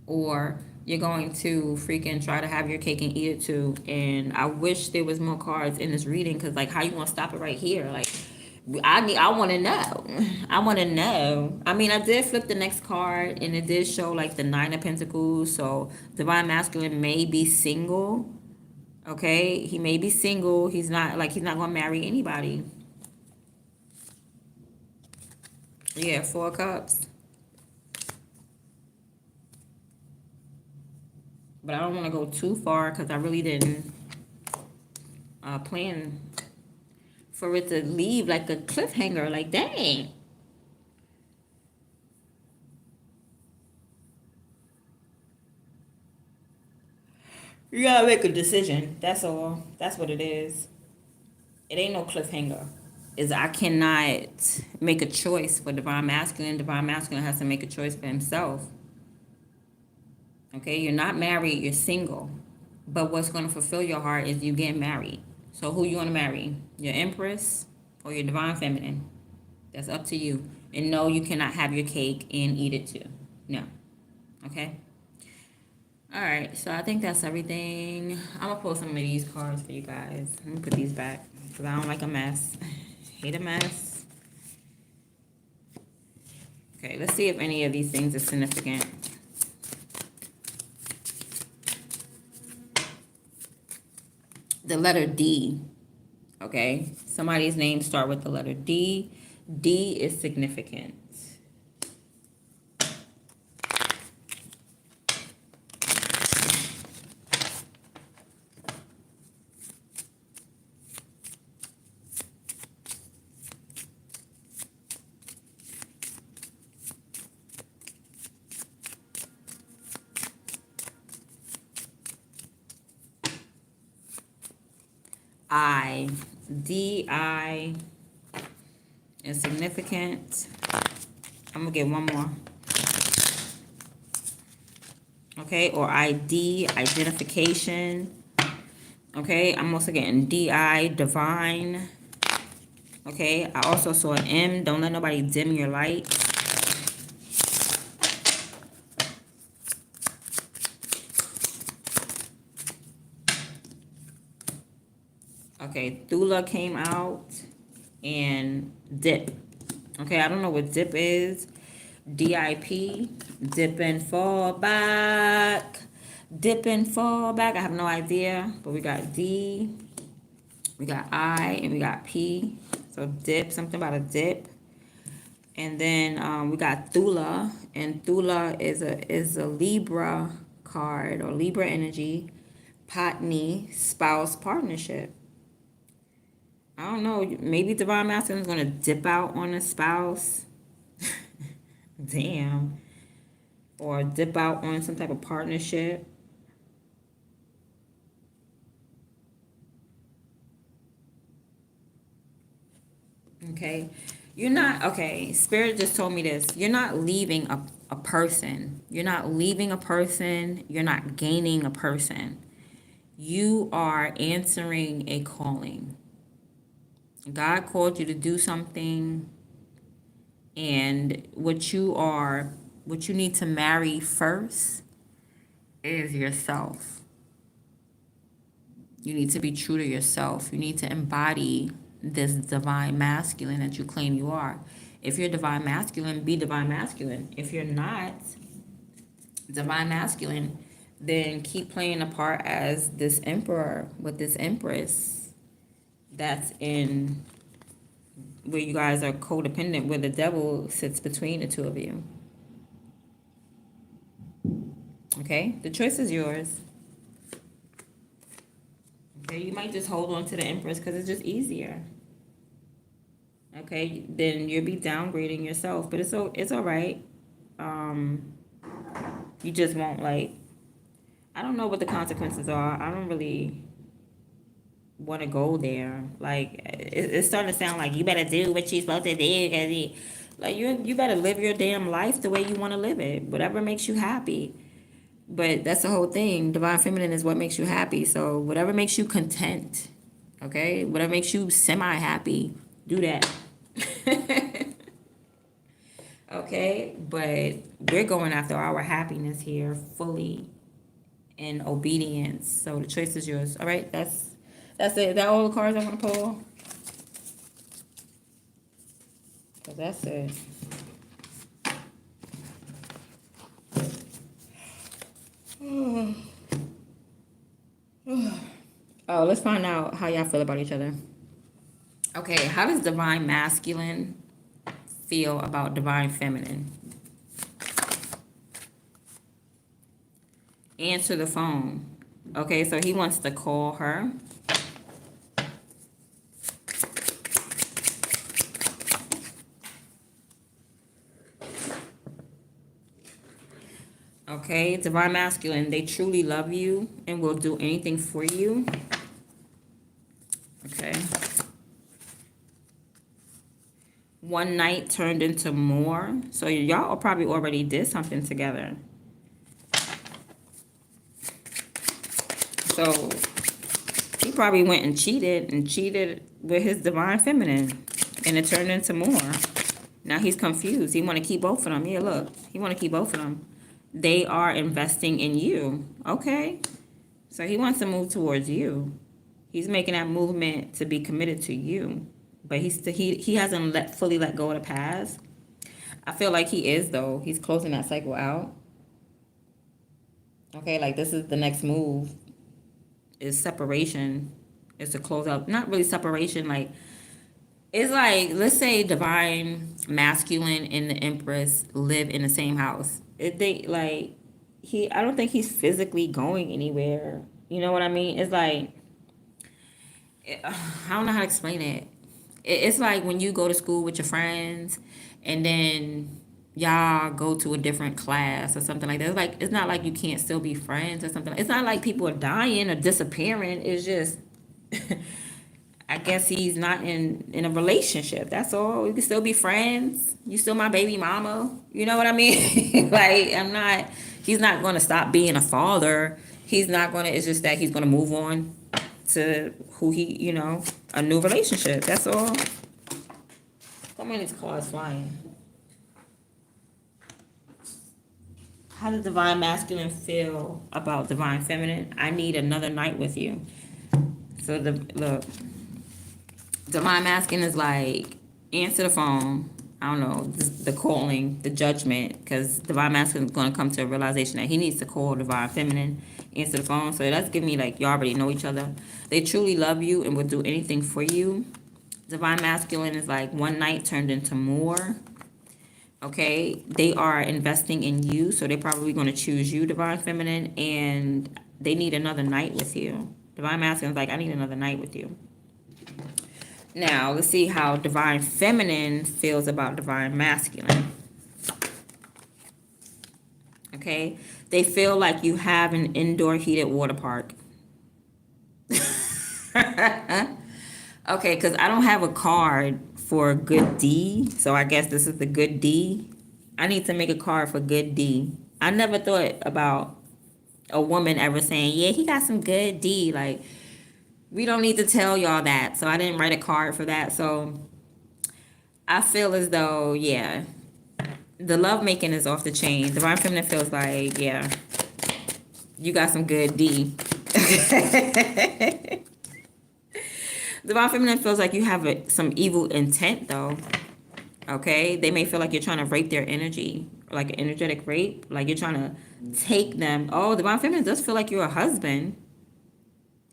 or you're going to freaking try to have your cake and eat it too. And I wish there was more cards in this reading because, like, how you going to stop it right here? Like, I want to know. I want to know. I mean, I did flip the next card, and it did show like the Nine of Pentacles. So Divine Masculine may be single. Okay, he may be single. He's not going to marry anybody. Yeah, Four of Cups. But I don't want to go too far because I really didn't plan for it to leave like a cliffhanger. Like, dang. You gotta make a decision. That's all. That's what it is. It ain't no cliffhanger. Is I cannot make a choice for Divine Masculine. Divine Masculine has to make a choice for himself. Okay, you're not married, you're single. But what's going to fulfill your heart is you getting married. So who you want to marry? Your Empress or your Divine Feminine? That's up to you. And no, you cannot have your cake and eat it too. No. Okay? All right, so I think that's everything. I'm going to pull some of these cards for you guys. Let me put these back because I don't like a mess. Hate a mess. Okay, let's see if any of these things are significant. The letter D. Okay, somebody's name start with the letter D. D is significant. D-I is significant. I'm gonna get one more. Okay, or ID, identification. Okay, I'm also getting DI, divine. Okay, I also saw an M, don't let nobody dim your light. Okay, Thula came out, and dip. Okay, I don't know what dip is. DIP, dip and fall back. Dip and fall back. I have no idea, but we got D, we got I, and we got P. So dip, something about a dip. And then we got Thula, and Thula is a Libra card or Libra energy. Patni, spouse partnership. I don't know. Maybe Divine Masculine is going to dip out on a spouse. Damn. Or dip out on some type of partnership. Okay. You're not, okay, Spirit just told me this. You're not leaving a person. You're not leaving a person. You're not gaining a person. You are answering a calling. God called you to do something, and what you need to marry first is yourself. You need to be true to yourself. You need to embody this divine masculine that you claim you are. If you're divine masculine, be divine masculine. If you're not divine masculine, then keep playing a part as this emperor with this empress that's in where you guys are codependent, where the devil sits between the two of you. Okay? The choice is yours. Okay? You might just hold on to the empress because it's just easier. Okay? Then you'll be downgrading yourself, but it's all right. You just won't, like, I don't know what the consequences are. I don't really want to go there. Like, it's starting to sound like you better do what you're supposed to do. Like, you better live your damn life the way you want to live it. Whatever makes you happy. But that's the whole thing. Divine feminine is what makes you happy. So whatever makes you content, okay? Whatever makes you semi-happy, do that. Okay? But we're going after our happiness here fully in obedience. So the choice is yours. All right? That's it. Is that all the cards I want to pull? Because that's it. Oh, let's find out how y'all feel about each other. Okay, how does divine masculine feel about divine feminine? Answer the phone. Okay, so he wants to call her. Okay, divine masculine, they truly love you and will do anything for you. Okay. One night turned into more. So y'all probably already did something together. So he probably went and cheated with his divine feminine, and it turned into more. Now he's confused. He want to keep both of them. Yeah, look, he want to keep both of them. They are investing in you. Okay, so he wants to move towards you. He's making that movement to be committed to you, but he hasn't fully let go of the past. I feel like he is, though. He's closing that cycle out. Okay, like this is the next move. Is separation. Is to close out. Not really separation. Like it's like, let's say divine masculine and the empress live in the same house. I don't think he's physically going anywhere. You know what I mean? It's like, I don't know how to explain it. It's like when you go to school with your friends and then y'all go to a different class or something like that. It's like, it's not like you can't still be friends or something. It's not like people are dying or disappearing. It's just, I guess he's not in a relationship. That's all. We can still be friends. You still my baby mama. You know what I mean? Like, he's not going to stop being a father. It's just that he's going to move on to a new relationship. That's all. How many of these cards flying? How does divine masculine feel about divine feminine? I need another night with you. So look, divine masculine is like, answer the phone. I don't know, the calling, the judgment, because divine masculine is going to come to a realization that he needs to call divine feminine, answer the phone. So that's giving me like, you already know each other. They truly love you and will do anything for you. Divine masculine is like, one night turned into more. Okay, they are investing in you, so they're probably going to choose you, divine feminine, and they need another night with you. Divine masculine is like, I need another night with you. Now, let's see how divine feminine feels about divine masculine. Okay, they feel like you have an indoor heated water park. Okay, because I don't have a card for good D. So I guess this is the good D. I need to make a card for good D. I never thought about a woman ever saying, yeah, he got some good D. Like, we don't need to tell y'all that. So I didn't write a card for that. So I feel as though, yeah, the love making is off the chain. Divine Feminine feels like, yeah, you got some good D. Divine Feminine feels like you have some evil intent, though. Okay? They may feel like you're trying to rape their energy, like an energetic rape. Like you're trying to take them. Oh, Divine Feminine does feel like you're a husband.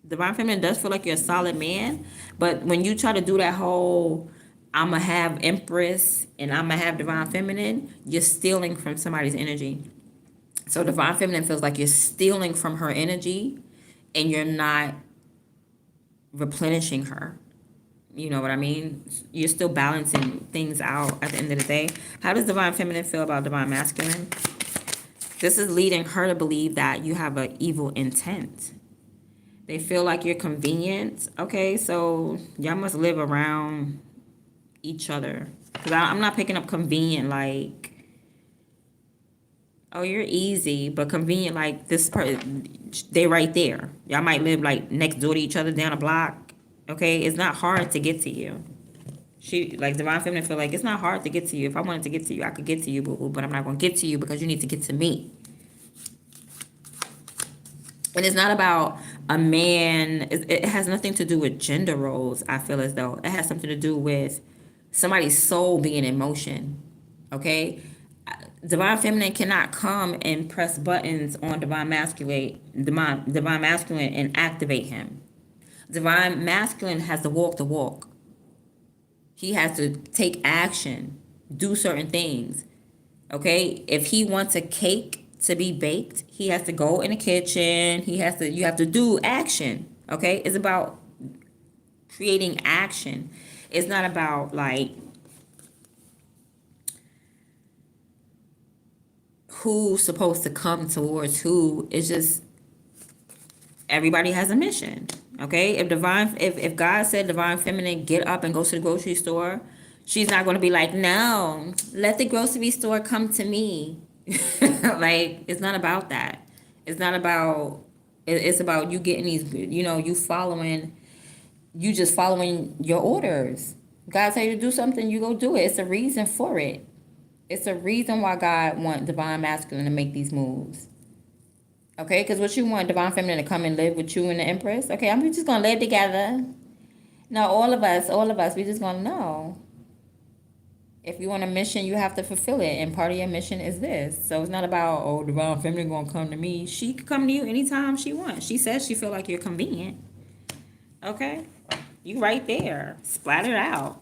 Divine Feminine does feel like you're a solid man. But when you try to do that whole, I'm going to have Empress and I'm going to have Divine Feminine, you're stealing from somebody's energy. So Divine Feminine feels like you're stealing from her energy and you're not replenishing her. You know what I mean? You're still balancing things out at the end of the day. How does Divine Feminine feel about Divine Masculine? This is leading her to believe that you have an evil intent. They feel like you're convenient. Okay, so y'all must live around each other. Because I'm not picking up convenient like, oh, you're easy, but convenient like this person, they right there. Y'all might live like next door to each other down a block. Okay, it's not hard to get to you. She, like Divine Feminine, feel like it's not hard to get to you. If I wanted to get to you, I could get to you, boo-boo, but I'm not going to get to you because you need to get to me. And it's not about a man. It has nothing to do with gender roles, I feel as though. It has something to do with somebody's soul being in motion. Okay? Divine Feminine cannot come and press buttons on Divine Masculine and activate him. Divine Masculine has to walk the walk. He has to take action, do certain things. Okay? If he wants a cake to be baked, he has to go in the kitchen. You have to do action. Okay? It's about creating action. It's not about like who's supposed to come towards who. It's just everybody has a mission. Okay? If God said Divine Feminine, get up and go to the grocery store, she's not going to be like, no, let the grocery store come to me. Like, it's not about that. It's not about, it's about you getting these, you just following your orders. God tell you to do something, you go do it. It's a reason for it. It's a reason why God want Divine Masculine to make these moves. Okay, because what you want Divine Feminine to come and live with you and the Empress? Okay, I'm just going to live together. No, all of us, we just going to know. If you want a mission, you have to fulfill it. And part of your mission is this. So it's not about, oh, Divine Feminine going to come to me. She could come to you anytime she wants. She says she feel like you're convenient. Okay? You right there. Splat it out.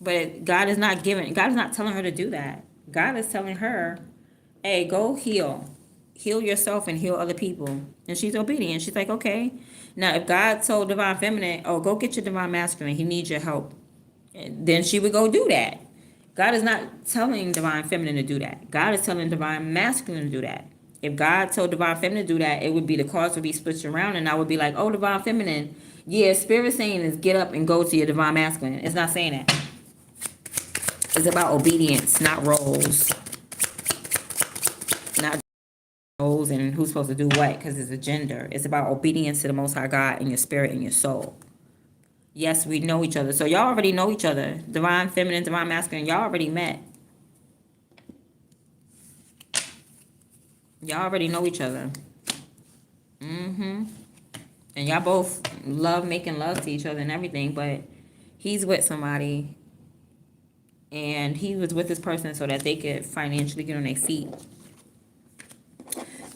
But God is not telling her to do that. God is telling her, hey, go heal. Heal yourself and heal other people. And she's obedient. She's like, okay. Now, if God told Divine Feminine, oh, go get your Divine Masculine. He needs your help. Then she would go do that. God is not telling Divine Feminine to do that. God is telling Divine Masculine to do that. If God told Divine Feminine to do that, it would be the cards would be switched around, and I would be like, oh, Divine Feminine, yeah, Spirit saying is get up and go to your Divine Masculine. It's not saying that. It's about obedience, not roles. Not roles and who's supposed to do what, because it's a gender. It's about obedience to the Most High God in your spirit and your soul. Yes, we know each other. So y'all already know each other. Divine Feminine, Divine Masculine, y'all already met. Y'all already know each other. And y'all both love making love to each other and everything, but he's with somebody and he was with this person so that they could financially get on their feet.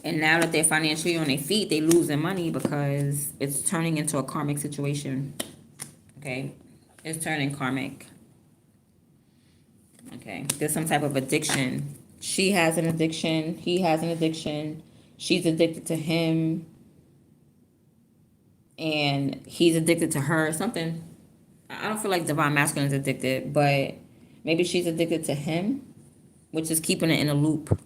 And now that they're financially on their feet, they lose their money because it's turning into a karmic situation. Okay, it's turning karmic. Okay, there's some type of addiction. She has an addiction. He has an addiction. She's addicted to him. And he's addicted to her. Something. I don't feel like Divine Masculine is addicted, but maybe she's addicted to him, which is keeping it in a loop.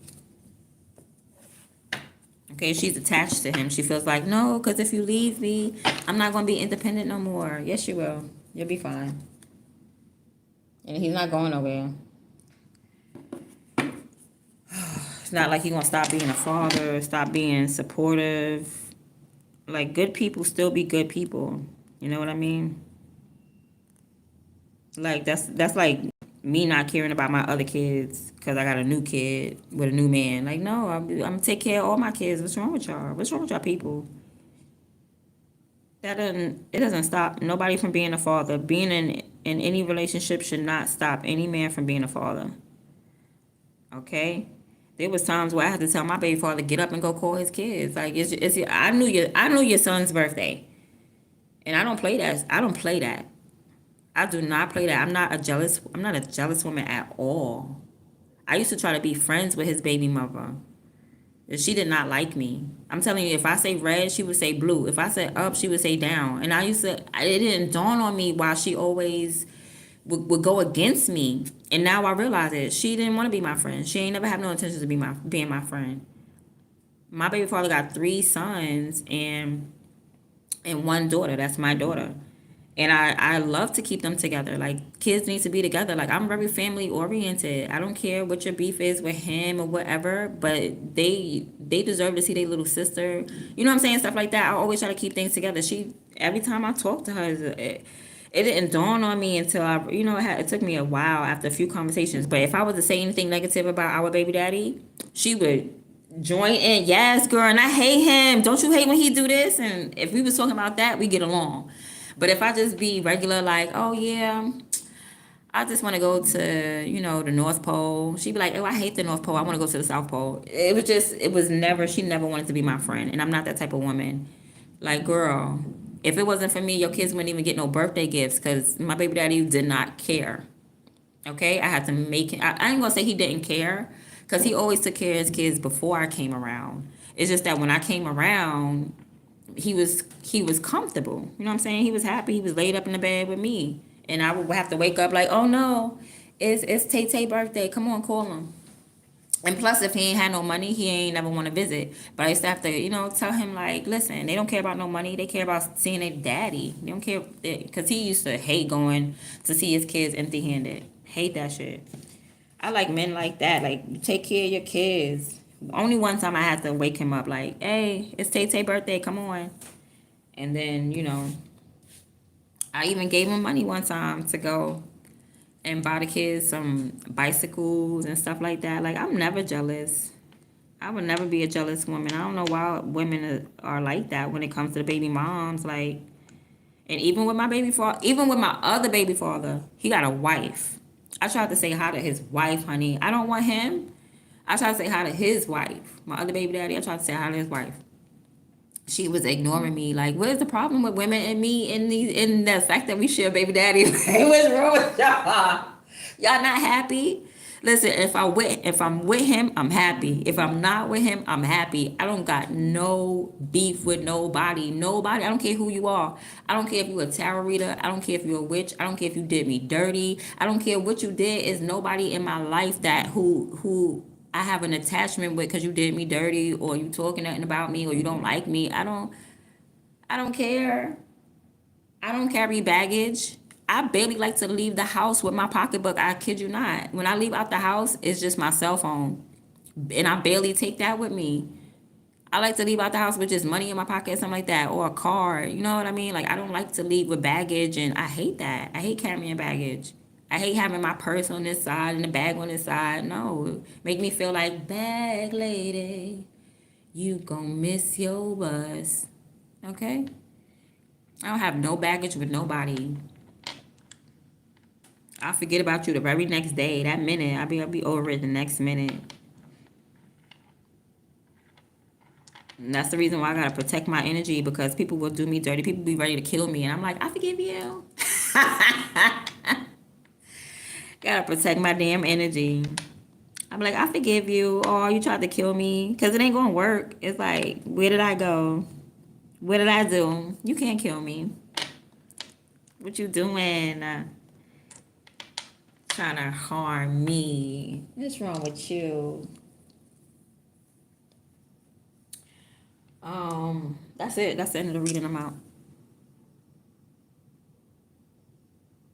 Okay, she's attached to him. She feels like, no, because if you leave me, I'm not going to be independent no more. Yes, you will. You'll be fine. And he's not going nowhere. It's not like he's gonna stop being a father, stop being supportive. Like, good people still be good people. You know what I mean? Like, that's like me not caring about my other kids because I got a new kid with a new man. Like, no, I'm gonna take care of all my kids. What's wrong with y'all? What's wrong with y'all people? It doesn't stop nobody from being a father. Being in any relationship should not stop any man from being a father. Okay? There was times where I had to tell my baby father get up and go call his kids. Like, I knew your son's birthday, and I don't play that. I don't play that. I do not play that. I'm not a jealous woman at all. I used to try to be friends with his baby mother. She did not like me. I'm telling you, if I say red, she would say blue. If I said up, she would say down. And it didn't dawn on me why she always would go against me. And now I realize it. She didn't want to be my friend. She ain't never had no intentions to being my friend. My baby father got 3 sons and one daughter. That's my daughter. And I love to keep them together. Like, kids need to be together. Like, I'm very family oriented. I don't care what your beef is with him or whatever, but they deserve to see their little sister. You know what I'm saying? Stuff like that. I always try to keep things together. Every time I talk to her, it didn't dawn on me until it took me a while after a few conversations. But if I was to say anything negative about our baby daddy, she would join in. Yes, girl, and I hate him. Don't you hate when he do this? And if we was talking about that, we get along. But if I just be regular, like, oh yeah, I just want to go to, the North Pole. She'd be like, oh, I hate the North Pole. I want to go to the South Pole. She never wanted to be my friend. And I'm not that type of woman. Like, girl, if it wasn't for me, your kids wouldn't even get no birthday gifts because my baby daddy did not care. Okay? I had to make it. I ain't going to say he didn't care because he always took care of his kids before I came around. It's just that when I came around, he was comfortable. You know what I'm saying? He was happy. He was laid up in the bed with me. And I would have to wake up like, oh no, it's Tay birthday. Come on, call him. And plus, if he ain't had no money, he ain't never want to visit. But I used to have to, tell him like, listen, they don't care about no money. They care about seeing their daddy. They don't care because he used to hate going to see his kids empty-handed. Hate that shit. I like men like that. Like, take care of your kids. Only one time I had to wake him up like, hey, it's Tay birthday, come on. And then, I even gave him money one time to go and buy the kids some bicycles and stuff like that. Like, I'm never jealous. I would never be a jealous woman. I don't know why women are like that when it comes to the baby moms. Like, and even with my even with my other baby father, he got a wife. I tried to say hi to his wife, honey. I don't want him. I tried to say hi to his wife. My other baby daddy, I tried to say hi to his wife. She was ignoring me. Like, what is the problem with women and me in the fact that we share baby daddy? What's wrong with y'all? Y'all not happy? Listen, if I'm with him, I'm happy. If I'm not with him, I'm happy. I don't got no beef with nobody. Nobody. I don't care who you are. I don't care if you a tarot reader. I don't care if you're a witch. I don't care if you did me dirty. I don't care what you did. Is nobody in my life that who I have an attachment with because you did me dirty or you talking nothing about me or you don't like me. I don't care. I don't carry baggage. I barely like to leave the house with my pocketbook. I kid you not. When I leave out the house, it's just my cell phone. And I barely take that with me. I like to leave out the house with just money in my pocket, something like that, or a card. You know what I mean? Like, I don't like to leave with baggage, and I hate that. I hate carrying baggage. I hate having my purse on this side and the bag on this side. No, make me feel like, bag lady, you gon' miss your bus. Okay? I don't have no baggage with nobody. I'll forget about you the very next day. That minute, I'll be over it the next minute. And that's the reason why I gotta protect my energy because people will do me dirty. People be ready to kill me, and I'm like, I forgive you. Gotta protect my damn energy. I'm like, I forgive you. Oh, you tried to kill me because it ain't gonna work. It's like, where did I go? What did I do? You can't kill me. What you doing? Trying to harm me. What's wrong with you? That's it. That's the end of the reading. I'm out.